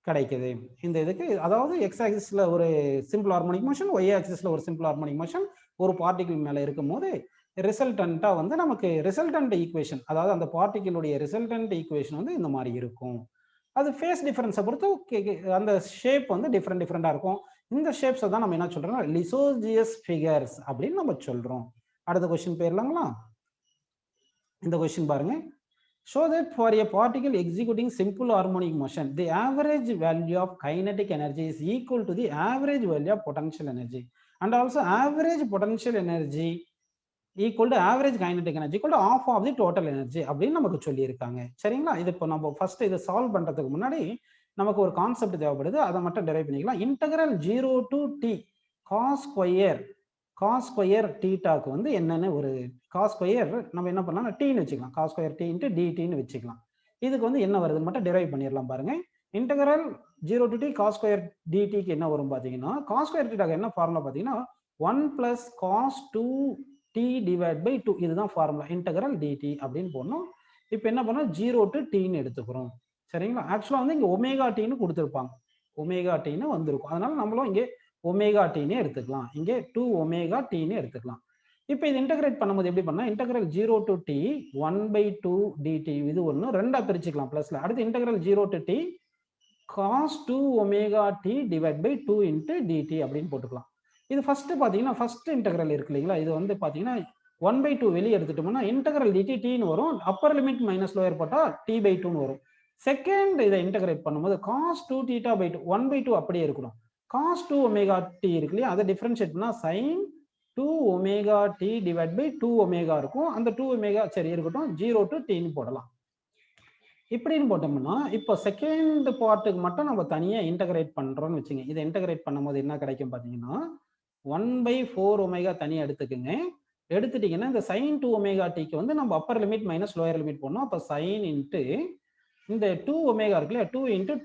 கிடைக்குது இந்த இதுக்கு. அதாவது எக்ஸ் ஆக்சிஸ்ல ஒரு சிம்பிள் ஹார்மோனிக் மோஷன், ஒய் ஆக்சிஸ்ல ஒரு சிம்பிள் ஹார்மோனிக் மோஷன் ஒரு பார்ட்டிகிள் மேல இருக்கும் போது ரிசல்டண்டா வந்து நமக்கு ரிசல்டன்ட் ஈக்குவேஷன், அதாவது அந்த பார்ட்டிகிளுடைய ரிசல்டன்ட் ஈக்குவேஷன் வந்து இந்த மாதிரி இருக்கும். அது ஃபேஸ் டிஃபரன்ஸை பொறுத்து அந்த ஷேப் வந்து டிஃப்ரெண்டா இருக்கும். இந்த ஷேப்ஸை தான் நம்ம என்ன சொல்றோம், லிசோஜியஸ் ஃபிகர்ஸ் அப்படின்னு நம்ம சொல்றோம். அடுத்த கொஸ்டின் போயிடலாங்களா? இந்த கொஸ்டின் பாருங்க. Show that for a particle executing simple harmonic motion, the average value of kinetic energy is equal to the average value of potential energy, and also average potential energy equal to average kinetic energy equal to half of the total energy அப்படின்னு நமக்கு சொல்லியிருக்காங்க. சரிங்களா? இது இப்போ நம்ம first இதை solve பண்றதுக்கு முன்னாடி நமக்கு ஒரு கான்செப்ட் தேவைப்படுது, அதை மட்டும் டெரைவ் பண்ணிக்கலாம். Integral 0 to t cos square தீட்டாக்கு வந்து என்னென்ன ஒரு காஸ் ஸ்கொயர் நம்ம என்ன பண்ணலாம், டீன்னு வச்சுக்கலாம். காஸ் ஸ்கொயர் டி இன்ட்டு டிடின்னு வச்சுக்கலாம். இதுக்கு வந்து என்ன வருதுன்னு மட்டும் டெரைவ் பண்ணிடலாம் பாருங்க. Integral 0 to t cos square டிடிக்கு என்ன வரும் பார்த்தீங்கன்னா cos ஸ்கொயர் தீட்டாக்கு என்ன ஃபார்முலா பார்த்தீங்கன்னா 1 plus cos 2t divide by 2 இதுதான் ஃபார்முலா இன்டெகிரல் dt அப்படின்னு போடணும். இப்போ என்ன பண்ணோம் 0 to tன்னு எடுத்துக்கிறோம் சரிங்களா. ஆக்சுவலாக வந்து இங்கே ஒமேகா டின்னு கொடுத்துருப்பாங்க, ஒமேகா டின்னு வந்திருக்கும், அதனால நம்மளும் இங்கே ஒமேகா டின்னு எடுத்துக்கலாம், இங்கே 2 ஒமேகா டின்னு எடுத்துக்கலாம். இப்போ இது இன்டெகிரேட் பண்ணும்போது எப்படி பண்ணா integral 0 to t 1 by 2 dt இது ஒன்று ரெண்டா பிரிச்சுக்கலாம் பிளஸ்ல. அடுத்து integral 0 to t cos 2 omega t divide by 2 into dt அப்படின்னு போட்டுக்கலாம். இது ஃபர்ஸ்ட் பார்த்தீங்கன்னா ஃபர்ஸ்ட் இன்டெகிரல் இருக்கு இல்லைங்களா, இது வந்து பார்த்தீங்கன்னா 1 by 2 வெளியே எடுத்துட்டோம்னா இன்டெகிரல் dt tன்னு வரும், அப்பர் லிமிட் மைனஸ் லோயர் போட்டால் t by 2ன்னு வரும். செகண்ட் இதை இன்டெகிரேட் பண்ணும்போது cos 2 theta by 2 1 by 2 அப்படியே இருக்கணும். cos 2 omega t இருக்கு இல்லையா, அதை டிஃபரன்ஷியேட் பண்ணா sin 2 omega t divide by 2 omega இருக்கும். அந்த 2 omega சரி இருக்கட்டும் 0 to t ன்னு போடலாம். இப்படின்னு போட்டோம்னா இப்போ செகண்ட் பார்ட்டுக்கு மட்டும் நம்ம தனியாக இன்டகிரேட் பண்ணுறோம்னு வச்சுங்க. இதை இன்டகிரேட் பண்ணும்போது என்ன கிடைக்கும் பார்த்தீங்கன்னா 1 by 4 ஒமேகா தனியாக எடுத்துக்கோங்க. எடுத்துட்டீங்கன்னா இந்த சைன் 2 ஒமேகா டிக்கு வந்து நம்ம upper limit minus lower limit போடணும். அப்போ சைன் இன்ட்டு இந்த 2 ஒமேகா இருக்கு இல்லையா 2 into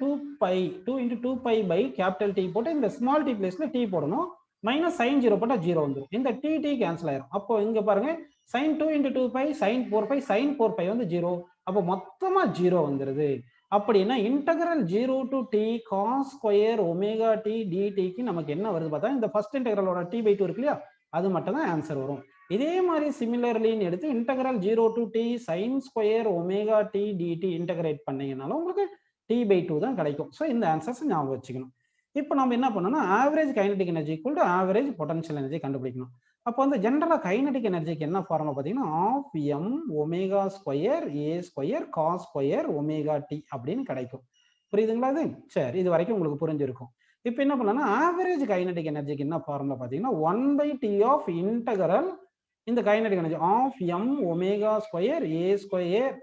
2 pi by capital T போட்டு இந்த ஸ்மால் டி பிளேஸ்ல டி போடணும். மைனஸ் சைன் 0 போட்டால் 0 வந்துடும். இந்த டி கேன்சல் ஆயிரும். அப்போ இங்கே பாருங்க sine 2 into 2 pi sine 4 pi sine 4 pi வந்து 0. அப்போ மொத்தமா 0 வந்துருது. அப்படின்னா integral 0 to t cos square omega t dtக்கு நமக்கு என்ன வருது பார்த்தா இந்த ஃபர்ஸ்ட் இன்டெகிரலோட t by 2 இருக்கு இல்லையா, அது மட்டும் தான் ஆன்சர் வரும். இதே மாதிரி சிமிலர்லின்னு எடுத்து integral 0 to t sin square omega t dt integrate பண்ணீங்கனாலும் உங்களுக்கு t by 2 தான் கிடைக்கும். ஸோ இந்த ஆன்சர்ஸ் ஞாபகம் வச்சுக்கணும். இப்போ நம்ம என்ன பண்ணணும்னா average kinetic energy equal to average potential energy கண்டுபிடிக்கணும். அப்போ வந்து ஜென்ரலா கைனடிக் எனர்ஜிக்கு என்ன ஃபார்முலா பார்த்தீங்கன்னா half m omega square a square cos square omega t அப்படின்னு கிடைக்கும். புரியுதுங்களா இது? சரி, இது வரைக்கும் உங்களுக்கு புரிஞ்சிருக்கும். இப்போ என்ன பண்ணலாம்னா ஆவரேஜ் கைனடிக் எனர்ஜிக்கு என்ன ஃபார்முலா பார்த்தீங்கன்னா 1 by t ஆஃப் இன்டகரல் இந்த kinetic energy half m omega square a square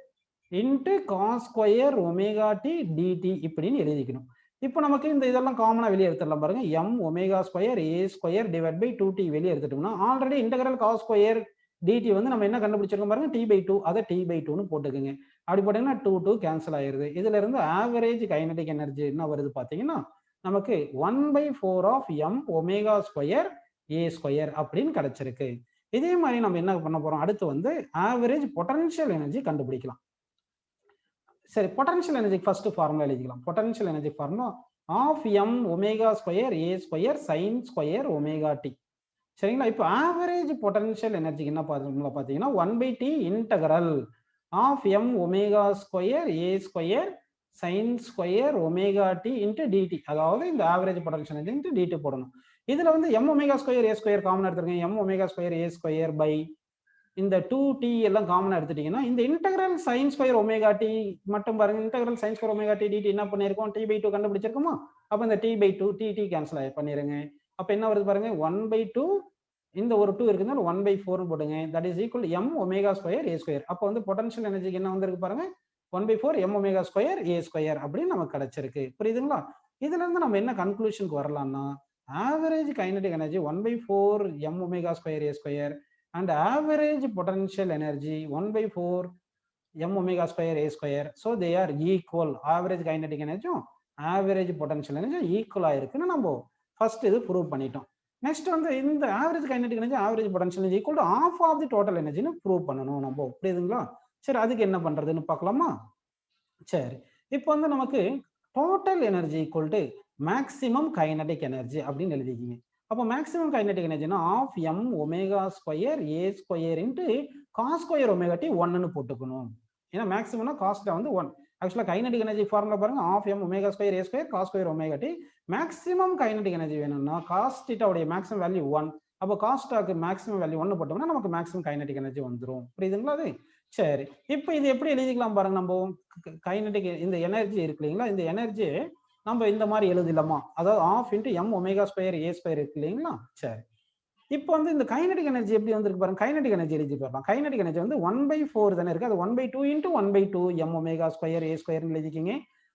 into cos square omega t d t இப்படின்னு எழுதிக்கணும். இப்போ நமக்கு இந்த இதெல்லாம் காமனா வெளியே எடுத்துடலாம் பாருங்க. M omega square a square divide by 2t வெளியே எடுத்துட்டோம்னா already integral cos square d t வந்து நம்ம என்ன கண்டுபிடிச்சிருக்கோம் பாருங்க t by 2, அதை t by 2ன்னு போட்டுக்கோங்க. அப்படி போட்டீங்கன்னா 2 கேன்சல் ஆயிருது. இதுல இருந்து ஆவரேஜ் கைனடிக் எனர்ஜி என்ன வருது பார்த்தீங்கன்னா நமக்கு 1 by 4 half m omega square a square அப்படின்னு கிடைச்சிருக்கு. இதே மாதிரி நம்ம என்ன பண்ண போறோம் அடுத்து வந்து ஆவரேஜ் பொட்டன்ஷியல் எனர்ஜி கண்டுபிடிக்கலாம். சரி, பொட்டன்ஷியல் எனர்ஜி ஃபர்ஸ்ட் ஃபார்முலா எழுதிக்கலாம். Potential energy formula half m omega square a square sine square omega t. சரிங்களா. இப்போ ஆவரேஜ் பொட்டன்ஷியல் எனர்ஜிக்கு என்ன ஃபார்முலா பார்த்தீங்கன்னா 1 by t integral half m omega square a square sine square omega t into d t, அதாவது இந்த average potential energy into d t போடணும். இதுல வந்து m omega square a square common எடுத்துருக்கேன். M omega square a square by இந்த 2t எல்லாம் காமனா எடுத்துட்டீங்கன்னா இந்த integral sin square omega t மட்டும் பாருங்க. Integral sin square omega t dt என்ன பண்ணிருக்கோம் t by 2 கண்டுபிடிச்சிருக்கோமா. அப்ப இந்த t by 2 t கேன்சல் பண்ணிருங்க. அப்ப என்ன வருது பாருங்க 1 by 2 இந்த ஒரு 2 இருக்குனால 1 by 4 போடுங்க. That is equal m omega square a square. அப்ப வந்து பொட்டன்ஷியல் எனர்ஜிக்கு என்ன வந்திருக்கு பாருங்க 1 by 4 m omega square a square அப்படின்னு நமக்கு கிடைச்சிருக்கு. புரியுதுங்களா. இதுல இருந்து நம்ம என்ன கன்க்ளூஷனுக்கு வரலாம்னா average kinetic energy 1 by 4 m omega square a square and average potential energy 1 by 4 m omega square a square. So they are equal. Average kinetic energy average potential energy equal ஆயிருக்குன்னு நம்ம ஃபர்ஸ்ட் இது prove பண்ணிட்டோம். Next வந்து இந்த average kinetic energy average potential energy equal to half of the total எனர்ஜின்னு prove பண்ணணும் நம்ம. புரியுதுங்களா. சரி, அதுக்கு என்ன பண்றதுன்னு பார்க்கலாமா. சரி, இப்போ வந்து நமக்கு total energy equal to maximum kinetic energy அப்படின்னு எழுதிக்கிங்க. அப்போ மேக்ஸிமம் கைனடிக் எனர்ஜினா half m omega square a square into cos square omega t 1ன்னு போட்டுக்கணும். ஏன்னா மேக்ஸிமம்னா காஸ்ட்ல வந்து 1. ஆக்சுவலா கைனடிக் எனர்ஜி ஃபார்முலா பாருங்க half m omega square a square cos square omega t. Maximum kinetic energy வேணும்னா காஸ் தீட்டாவுடைய மேக்ஸிமம் வேல்யூ 1. அப்போ காஸ்டாக்கு மேக்ஸிமம் வேல்யூ 1 போட்டோம்னா நமக்கு மேக்ஸிமம் கைனடிக் எனர்ஜி வந்துடும். புரியுதுங்களா அது. சரி, இப்போ இது எப்படி எழுதிக்கலாம் பாருங்க. நம்ம கைனடிக் இந்த எனர்ஜி இருக்கு இல்லைங்களா, இந்த எனர்ஜி நம்ம இந்த மாதிரி எழுதலாமா, அதாவது half into m omega square a square இருக்கு இல்லைங்களா. சரி, இப்போ வந்து இந்த கைனடிக் எனர்ஜி எப்படி வந்திருக்கு பாருங்க. கைனடிக் எனர்ஜி எழுதி போடலாம். கைனடிக் எனர்ஜி வந்து 1 by 4 தானே இருக்கு. அது 1 by 2 into 1 by 2 m omega square a ஸ்கொயர்னு எழுதிக்கிங்க.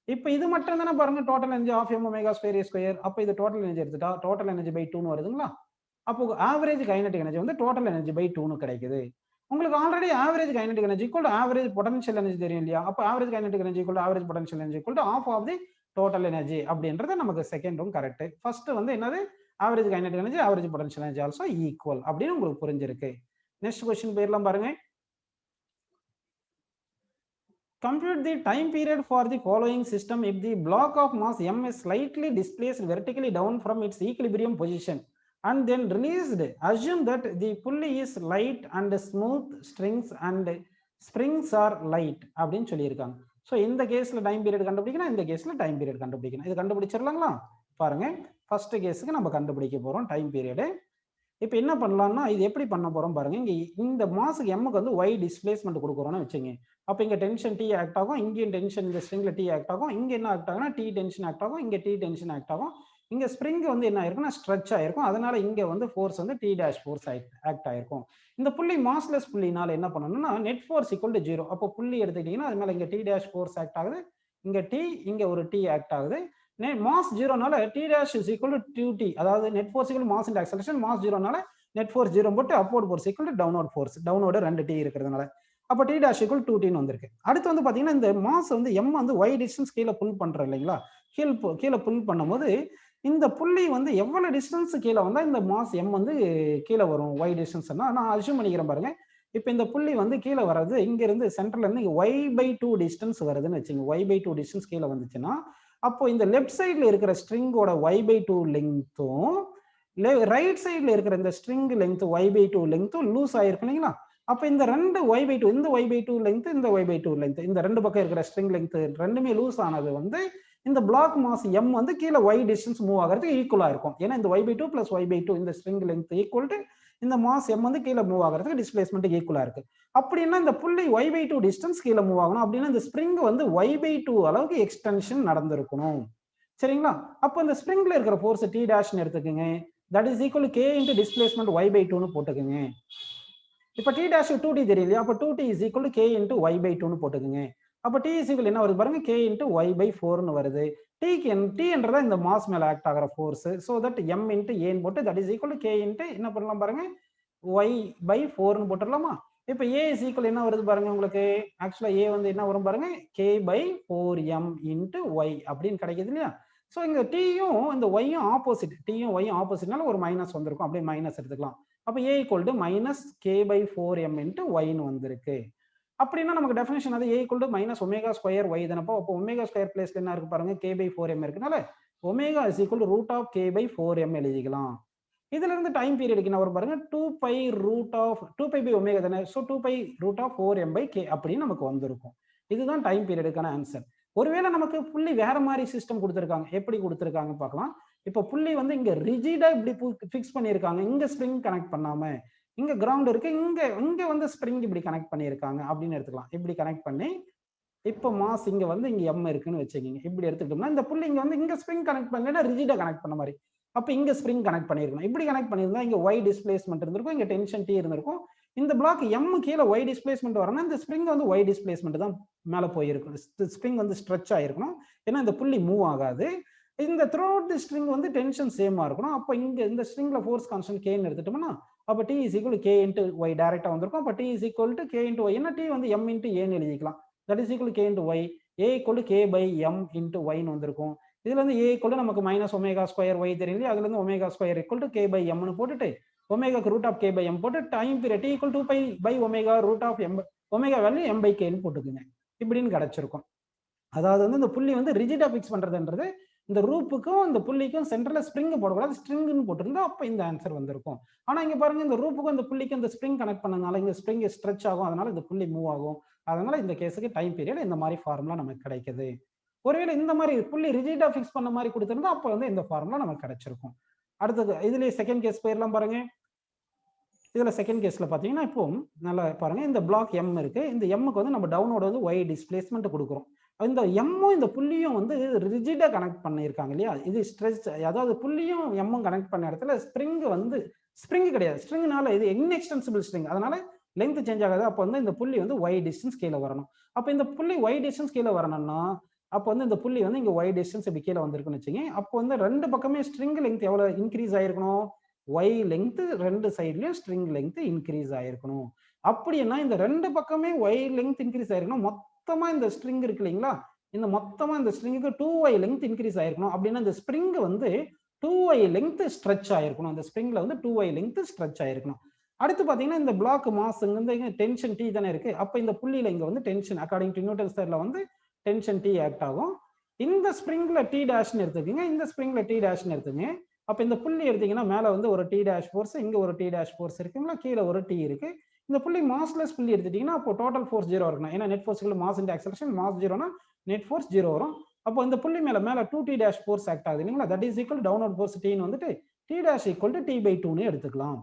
இப்போ இது மட்டும் தானே பாருங்க total energy half m omega square a square. அப்போ இது டோட்டல் எனர்ஜி எடுத்துட்டா டோட்டல் எனர்ஜி பை 2ன்னு வருதுங்களா. அப்போ ஆவரேஜ் கைனடிக் எனர்ஜி வந்து டோட்டல் எனர்ஜி பை 2ன்னு கிடைக்குது. உங்களுக்கு already average kinetic energy equal to average potential energy தெரியும் இல்லையா. அப்போ average kinetic energy equal to average potential energy equal to half of the total energy அப்படின்றது நமக்கு செகண்ட் ரூம் கரெக்ட். ஃபர்ஸ்ட் வந்து என்னது average kinetic energy average potential energy also equal அப்படின்னு உங்களுக்கு புரிஞ்சிருக்கு. நெக்ஸ்ட் क्वेश्चन போயிடலாம் பாருங்க. Compute the time period for the following system if the block of mass m is slightly displaced vertically down from its equilibrium position and then released. Assume that the pulley is light and smooth strings and springs are light அப்படின்னு சொல்லியிருக்காங்க. So இந்த கேஸ்ல time period கண்டுபிடிக்கணும், இந்த கேஸ்ல time period கண்டுபிடிக்கணும். இது கண்டுபிடிச்சிடலாங்களா? பாருங்க, ஃபர்ஸ்ட் கேஸுக்கு நம்ம கண்டுபிடிக்க போறோம் டைம் பீரியடு. இப்போ என்ன பண்ணலாம்னா இது எப்படி பண்ண போறோம் பாருங்க. இங்க இந்த மாஸுக்கு எம்முக்கு வந்து ஒய் டிஸ்பிளேஸ்மெண்ட் கொடுக்குறோம்னு வச்சுங்க. அப்போ இங்க டென்ஷன் டி ஆக்ட் ஆகும், இங்கேயும் டென்ஷன் இந்த ஸ்ட்ரிங்ல டி ஆக்ட் ஆகும், இங்க என்ன ஆக்ட் ஆகும்னா டி டென்ஷன் ஆக்ட் ஆகும், இங்க டி டென்ஷன் ஆக்ட் ஆகும். இங்க ஸ்ப்ரிங் வந்து என்ன ஆயிருக்கும்னா ஸ்ட்ரெச் ஆயிருக்கும். அதனால இங்க வந்து ஃபோர்ஸ் வந்து டி டேஷ் ஃபோர்ஸ் ஆக்ட் ஆயிருக்கும். இந்த புள்ளி மாஸ்லெஸ் புள்ளினால என்ன பண்ணணும்னா நெட் ஃபோர்ஸ் ஈக்குவல் டு 0. அப்போ புள்ளி எடுத்துக்கிட்டீங்கன்னா அது மேல இங்க டி டேஷ் ஃபோர்ஸ் ஆக்ட் ஆகுது, இங்க டி, இங்க ஒரு டி ஆக்ட் ஆகுது. மாஸ் 0னால T dash is equal to 2t, அதாவது net force equal mass into acceleration. Mass 0னால நெட் ஃபோர்ஸ் 0 போட்டு upward force equal to downward force, downward 2t இருக்கிறதுனால அப்போ டி டேஷ் ஈக்குவல் 2tன்னு வந்திருக்கு. அடுத்து வந்து பாத்தீங்கன்னா இந்த மாஸ் வந்து எம் வந்து ஒய் டிஸ்டன்ஸ் கீழே புல் பண்றோம் இல்லைங்களா? கீழே புல் பண்ணும்போது இந்த புள்ளி வந்து எவ்வளவு டிஸ்டன்ஸ் கீழே வந்தா இந்த மாஸ் எம் வந்து கீழே வரும் ஒய் டிஸ்டன்ஸ்னா நான் அஸ்யூம் பண்ணிக்கிறேன் பாருங்க. இப்போ இந்த புள்ளி வந்து கீழே வர்றது இங்க இருந்து சென்டர்ல இருந்து y/2 டிஸ்டன்ஸ் வருதுன்னு வச்சுங்க. y/2 டிஸ்டன்ஸ் கீழே வந்துச்சுன்னா அப்போ இந்த லெஃப்ட் சைட்ல இருக்கிற ஸ்ட்ரிங்கோட y/2 லெங்த்தும் ரைட் சைட்ல இருக்கிற இந்த ஸ்ட்ரிங் லெங்த் y/2 லெங்த்தும் லூஸ் ஆயிருக்கு இல்லைங்களா? அப்ப இந்த ரெண்டு y/2, இந்த y/2 லெங்த், இந்த y/2 லெங்த், இந்த ரெண்டு பக்கம் இருக்கிற ஸ்ட்ரிங் லெங்த் ரெண்டுமே லூஸ் ஆனது வந்து இந்த பிளாக் மாஸ் m வந்து கீழே y டிஸ்டன்ஸ் மூவ் ஆகிறதுக்கு ஈக்குவலா இருக்கும். ஏன்னா இந்த y/2 பிளஸ் y/2 இந்த ஸ்ட்ரிங் லெங்த் ஈக்குவல் டு இந்த மாஸ் m வந்து கீழே மூவ் ஆகிறதுக்கு டிஸ்பிளேஸ்மெண்ட் ஈக்குவலா இருக்கு. அப்படின்னா இந்த புள்ளி y/2 டிஸ்டன்ஸ் கீழே மூவ் ஆகணும் அப்படின்னா இந்த ஸ்ப்ரிங் வந்து y/2 அளவுக்கு எக்ஸ்டென்ஷன் நடந்திருக்கணும். சரிங்களா? அப்போ இந்த ஸ்ப்ரிங்ல இருக்கிற ஃபோர்ஸ் டி டேஷ்னு எடுத்துக்கோங்க. That is equal k into displacement y/2ன்னு போட்டுக்கோங்க. இப்போ டி டேஷ் 2t தெரியலையா? அப்போ 2t is equal to k into y/2ன்னு போட்டுக்கோங்க. அப்போ டி இஸ் ஈக்குவல் என்ன வருது பாருங்க, k இன்டு y/4ன்னு வருது. டி என்றதா இந்த மாஸ் மேல ஆக்ட் ஆகிற force. So that m into ஏன்னு போட்டு that is equal to k into என்ன பண்ணலாம் பாருங்க y/4ன்னு போட்டுடலாமா? இப்போ a இஸ் ஈக்குவல் என்ன வருது பாருங்க உங்களுக்கு. ஆக்சுவலா a வந்து என்ன வரும் பாருங்க, k/4m இன்டு y அப்படின்னு கிடைக்குது இல்லையா? ஸோ இங்க டீயும் இந்த ஒய்யும் ஆப்போசிட், டீயும் ஒய்யும் ஆப்போசிட்னால ஒரு மைனஸ் வந்திருக்கும், அப்படியே மைனஸ் எடுத்துக்கலாம். அப்போ a equal to minus k/4m into ஒய்ன்னு வந்திருக்கு. அப்படின்னா நமக்கு டெஃபினேஷன் அது a equal to minus omega square y தானப்போ. அப்போ ஒமேகா ஸ்கொயர் பிளேஸ்ல என்ன இருக்கு பாருங்க, k/4m இருக்குனால omega is equal to root of k/4m எழுதிக்கலாம். இதுல இருந்து டைம் பீரியடுக்கு என்ன வரும் பாருங்க, 2π ரூட் ஆஃப் 2π பை ஒமேகா தானே. ஸோ 2π ரூட் ஆஃப் 4m/k அப்படின்னு நமக்கு வந்திருக்கும். இதுதான் டைம் பீரியடுக்கான ஆன்சர். ஒருவேளை நமக்கு புள்ளி வேற மாதிரி சிஸ்டம் கொடுத்துருக்காங்க, எப்படி கொடுத்துருக்காங்க பார்க்கலாம். இப்போ புள்ளி வந்து இங்க ரிஜிடா இப்படி ஃபிக்ஸ் பண்ணியிருக்காங்க, இங்க ஸ்ப்ரிங் கனெக்ட் பண்ணாம, இங்க கிரவுண்ட் இருக்கு, இங்க வந்து ஸ்ப்ரிங் இப்படி கனெக்ட் பண்ணியிருக்காங்க அப்படின்னு எடுத்துக்கலாம். இப்படி கனெக்ட் பண்ணி இப்போ மாஸ் இங்க வந்து இங்க எம் இருக்குன்னு வச்சுக்கோங்க. இப்படி எடுத்துக்கிட்டோம்னா இந்த புள்ளி இங்க வந்து இங்க ஸ்ப்ரிங் கனெக்ட் பண்ணலன்னா ரிஜிடா கனெக்ட் பண்ண மாதிரி. அப்போ இங்க ஸ்ப்ரிங் கனெக்ட் பண்ணிருக்கணும். இப்படி கனெக்ட் பண்ணியிருந்தா இங்க ஒய் டிஸ்பிளேஸ்மெண்ட் இருந்திருக்கும், இங்க டென்ஷன் டி இருந்திருக்கும். இந்த பிளாக் எம் கீழே ஒய் டிஸ்பிளேஸ்மெண்ட் வரணும், இந்த ஸ்ப்ரிங் வந்து ஒய் டிஸ்பிளேஸ்மெண்ட் தான் மேல போயிருக்கும். ஸ்ப்ரிங் வந்து ஸ்ட்ரெச் ஆயிருக்கணும், ஏன்னா இந்த புள்ளி மூவ் ஆகாது. இந்த த்ரூ அவுட் தி ஸ்ட்ரிங் வந்து டென்ஷன் சேமா இருக்கணும். அப்போ இங்க இந்த ஸ்ட்ரிங்ல ஃபோர்ஸ் கான்ஸ்டன்ட் கேன்னு எடுத்துட்டோம்னா அப்போ D is equal k into y டைரக்டா வந்திருக்கும். அப்போ D is equal to k into y, என்ன டி வந்து எம் இன்டு ஏன்னு எழுதிக்கலாம். That is equal k into y, a equal k by m into ஒய்னு வந்திருக்கும். இதுல இருந்து ஏ ஈக்குவல் நமக்கு மைனஸ் ஒமேகா ஸ்கொயர் ஒய் தெரியல, அதுல இருந்து omega square equal to k by எம்னு போட்டுட்டு ஒமேகாக்கு root of k by m போட்டு time period D equal 2π by omega root of m, omega value m/kன்னு போட்டுக்குங்க. இப்படின்னு கிடைச்சிருக்கும். அதாவது வந்து இந்த புள்ளி வந்து ரிஜிடா ஃபிக்ஸ் பண்றதுன்றது இந்த ரூப்புக்கும் இந்த புள்ளிக்கும் சென்டர்ல ஸ்ப்ரிங் போடக்கூடாது, ஸ்ட்ரிங்னு போட்டிருந்தா அப்போ இந்த ஆன்சர் வந்திருக்கும். ஆனா இங்க பாருங்க, இந்த ரூப்புக்கும் இந்த புள்ளிக்கும் இந்த ஸ்ப்ரிங் கனெக்ட் பண்ணனால இங்க ஸ்ப்ரிங் ஸ்ட்ரெச் ஆகும், அதனால இந்த புள்ளி மூவ் ஆகும். அதனால இந்த கேஸுக்கு டைம் பீரியட் இந்த மாதிரி ஃபார்முலா நமக்கு கிடைக்குது. ஒருவேளை இந்த மாதிரி புள்ளி ரிஜிடா ஃபிக்ஸ் பண்ண மாதிரி கொடுத்திருந்தா அப்போ வந்து இந்த ஃபார்முலா நமக்கு கிடைச்சிருக்கும். அடுத்தது இதுலயே செகண்ட் கேஸ் போயிடலாம் பாருங்க. இதுல செகண்ட் கேஸ்ல பாத்தீங்கன்னா இப்போ நல்லா பாருங்க, இந்த பிளாக் எம் இருக்கு, இந்த எம்முக்கு வந்து நம்ம டவுனோட வந்து ஒய் டிஸ்பிளேஸ்மெண்ட் கொடுக்குறோம். இந்த எம்மும் இந்த புள்ளியும் வந்து ரிஜிடா கனெக்ட் பண்ணியிருக்காங்க இல்லையா? இது ஸ்ட்ரெச், அதாவது புள்ளியும் எம்மும் கனெக்ட் பண்ண இடத்துல ஸ்ப்ரிங் வந்து ஸ்ப்ரிங் கிடையாது, ஸ்ட்ரிங்னால இது இன்எக்ஸ்டென்சிபிள் ஸ்ட்ரிங், அதனால லென்த் சேஞ்ச் ஆகாது. அப்போ வந்து இந்த புள்ளி வந்து ஒய் டிஸ்டன்ஸ் கீழே வரணும். அப்போ இந்த புள்ளி ஒய் டிஸ்டன்ஸ் கீழே வரணும்னா அப்போ வந்து இந்த புள்ளி வந்து இங்க ஒய் டிஸ்டன்ஸ் இப்படி கீழே வந்திருக்குன்னு வச்சுங்க. அப்போ வந்து ரெண்டு பக்கமே ஸ்ட்ரிங் லென்த் எவ்வளவு இன்க்ரீஸ் ஆயிருக்கணும், ஒய் லென்த் ரெண்டு சைட்லயும் ஸ்ட்ரிங் லென்த் இன்க்ரீஸ் ஆயிருக்கணும். அப்படின்னா இந்த ரெண்டு பக்கமே ஒய் லென்த் இன்க்ரீஸ் ஆயிருக்கணும். மொத்தமா இந்த ஸ்ட்ரிங் இருக்கு இல்லைங்களா, இந்த மொத்தமா இந்த ஸ்ட்ரிங்குக்கு 2y லெங்த் இன்க்ரீஸ் ஆயிருக்கணும். அப்படின்னா இந்த ஸ்ப்ரிங் வந்து 2y லெங்த் ஸ்ட்ரெச் ஆயிருக்கணும். அந்த ஸ்ப்ரிங்ல வந்து 2y லெங்த் ஸ்ட்ரெச் ஆயிருக்கணும். அடுத்து பாத்தீங்கன்னா இந்த பிளாக் மாஸ் இங்க டென்ஷன் T தானே இருக்கு. அப்ப இந்த புள்ளியில இங்க வந்து டென்ஷன் அக்கார்டிங் டு நியூட்டன்ஸ் தேர்ட்ல வந்து டென்ஷன் T ஆக்ட் ஆகும். இந்த ஸ்ப்ரிங்ல T டேஷ்னு எடுத்துக்கங்க, இந்த ஸ்ப்ரிங்ல T டேஷ்னு எடுத்துங்க. அப்ப இந்த புள்ளி எடுத்தீங்கன்னா மேல வந்து ஒரு T டேஷ் ஃபோர்ஸ், இங்க ஒரு T டேஷ் ஃபோர்ஸ் இருக்குங்களா, கீழே ஒரு T இருக்கு. இந்த புள்ளி மாஸ்லெஸ் புள்ளி எடுத்துட்டீங்கன்னா அப்போ டோட்டல் ஃபோர்ஸ் 0 இருக்கணும். ஏன்னா net force mass into acceleration, mass 0னா நெட் ஃபோர்ஸ் 0 வரும். அப்போ இந்த புள்ளி மேல 2T டேஷ் ஃபோர்ஸ் ஆக்ட் ஆகுது இல்லைங்களா, that is equal downward force Tன்னு வந்துட்டு T டேஷ் ஈக்குவல் டு T/2ன்னு எடுத்துக்கலாம்.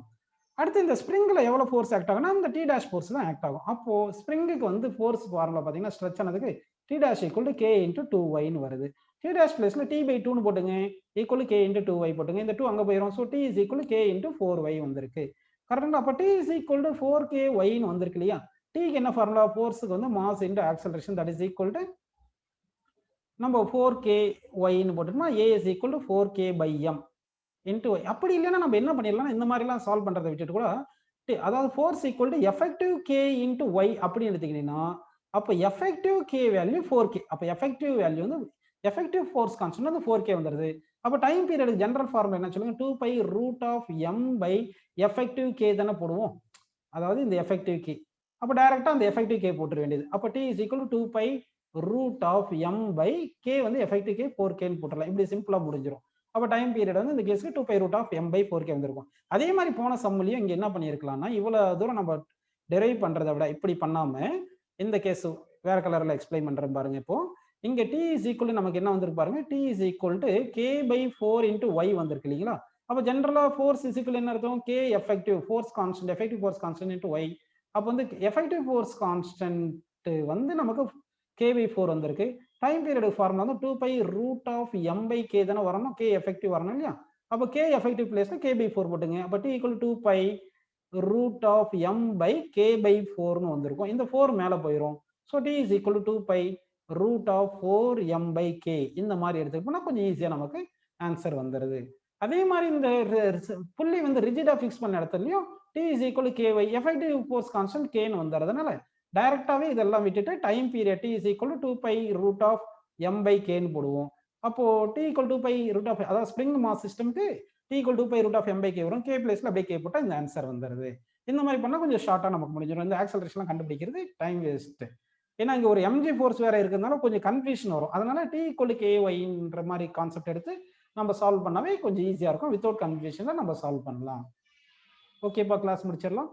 அடுத்து இந்த ஸ்ப்ரிங்ல எவ்வளவு ஃபோர்ஸ் ஆக்ட் ஆகும்னா அந்த T டேஷ் ஃபோர்ஸ் தான் ஆக்ட் ஆகும். அப்போ ஸ்ப்ரிங்குக்கு வந்து ஃபோர்ஸ் ஃபார்முலா பாத்தீங்கன்னா ஸ்ட்ரெச் ஆனதுக்கு T dash equal to K into 2yன்னு வருது. T டேஷ் பிளேஸ்ல T/2ன்னு போட்டுங்க, equal to K into 2y போட்டுங்க. இந்த 2 அங்க போயிடும். So T is equal to K into 4y வந்திருக்கு. கரெக்டா? அப்ப T இஸ் ஈக்குவல் டு 4KYன்னு வந்திருக்கு இல்லையா? Tக்கு என்ன ஃபார்முலா? ஃபோர்ஸுக்கு வந்து mass into acceleration, that is equal to நம்ம 4KYன்னு போட்டுட்டோம்னா A is equal to 4K/m into y. அப்படி இல்லைன்னா நம்ம என்ன பண்ணிடலாம், இந்த மாதிரி எல்லாம் சால்வ் பண்றதை விட்டுட்டு கூட அதாவது force equal to effective K into y அப்படின்னு எடுத்துக்கிட்டீங்கன்னா அப்ப எஃபெக்டிவ் K வேல்யூ 4K. அப்ப எஃபெக்டிவ் வேல்யூ வந்து எஃபெக்டிவ் ஃபோர்ஸ் கான்ஸ்டன்ட் வந்து 4K வந்துருது. அப்ப டைம் பீரியட் ஜெனரல் ஃபார்முலா என்ன சொல்லுங்க, 2π√m/ எஃபெக்டிவ் K தானே போடுவோம். அதாவது இந்த எஃபெக்டிவ் K. அப்ப டைரக்டா அந்த எஃபெக்டிவ் K போட்டுற வேண்டியது. அப்ப T is equal to 2π√m/K வந்து எஃபெக்டிவ் K 4Kன்னு போட்டுறலாம். இப்படி சிம்பிளா முடிஞ்சிடும். அப்ப டைம் பீரியட் வந்து இந்த கேஸ்க்கு 2π√m/4K வந்திருக்கும். அதே மாதிரி போன சம்முலயும் இங்க என்ன பண்ணிருக்கலாம்னா, இவ்வளவு தூரம் நம்ம டெரைவ் பண்றதை விட இப்படி பண்ணாம இந்த கேஸ் வேற கலர்ல எக்ஸ்பிளைன் பண்றேன் பாருங்க. இப்போ இங்க T இஸ் ஈக்குவல் நமக்கு என்ன வந்திருக்கு பாருங்க, T is equal to K/4 into y வந்திருக்கு இல்லைங்களா. அப்ப ஜெனரலா ஃபோர்ஸ் இஸ் ஈக்குவல் என்ன அர்த்தம், K effective force constant, effective force constant into y. அப்ப வந்து எஃபெக்டிவ் ஃபோர்ஸ் கான்ஸ்டன்ட் வந்து நமக்கு K/4 வந்திருக்கு. டைம் பீரியட் ஃபார்முலா வந்து 2π√m/K தானே வரணும், K எஃபெக்டிவ் வரணும் இல்லையா. அப்ப K எஃபெக்டிவ் பிளேஸ்ல K/4 போட்டுங்க. அப்ப T ஈக்குவல் 2π√m/K/4ன்னு வந்திருக்கும். இந்த 4 மேல போயிடும். So T is equal to 2π√4m/K இந்த மாதிரி எடுத்துக்கிட்டோம்னா கொஞ்சம் ஈஸியா நமக்கு ஆன்சர் வந்துருது. அதே மாதிரி இந்த புள்ளி வந்து ரிஜிடா ஃபிக்ஸ் பண்ண இடத்துலயும் T is equal to KY effective force constant Kன்னு வந்துறதுனால டைரக்டாவே இதெல்லாம் விட்டுட்டு time period T is equal to 2π√m/Kன்னு போடுவோம். அப்போ T ஈக்குவல் 2π√, அதாவது ஸ்ப்ரிங் மாஸ் சிஸ்டம்க்கு T ஈக்குவல் 2π√m/K வரும். K பிளேஸ்ல அப்படியே K போட்டா இந்த ஆன்சர் வந்துருது. இந்த மாதிரி பண்ணா கொஞ்சம் ஷார்ட்டா நமக்கு முடிஞ்சிடும். இந்த ஆக்சலரேஷன் கண்டுபிடிக்கிறது டைம் வேஸ்ட். ஏன்னா இங்க ஒரு mg ஃபோர்ஸ் வேற இருக்கிறதுனால கொஞ்சம் கன்ஃபியூஷன் வரும். அதனால T ஈக்குவல் KYன்ற மாதிரி கான்செப்ட் எடுத்து நம்ம சால்வ் பண்ணாவே கொஞ்சம் ஈஸியா இருக்கும். வித்தவுட் கன்ஃபியூஷன்ல நம்ம சால்வ் பண்ணலாம். ஓகேப்பா, கிளாஸ் முடிச்சிடலாம்.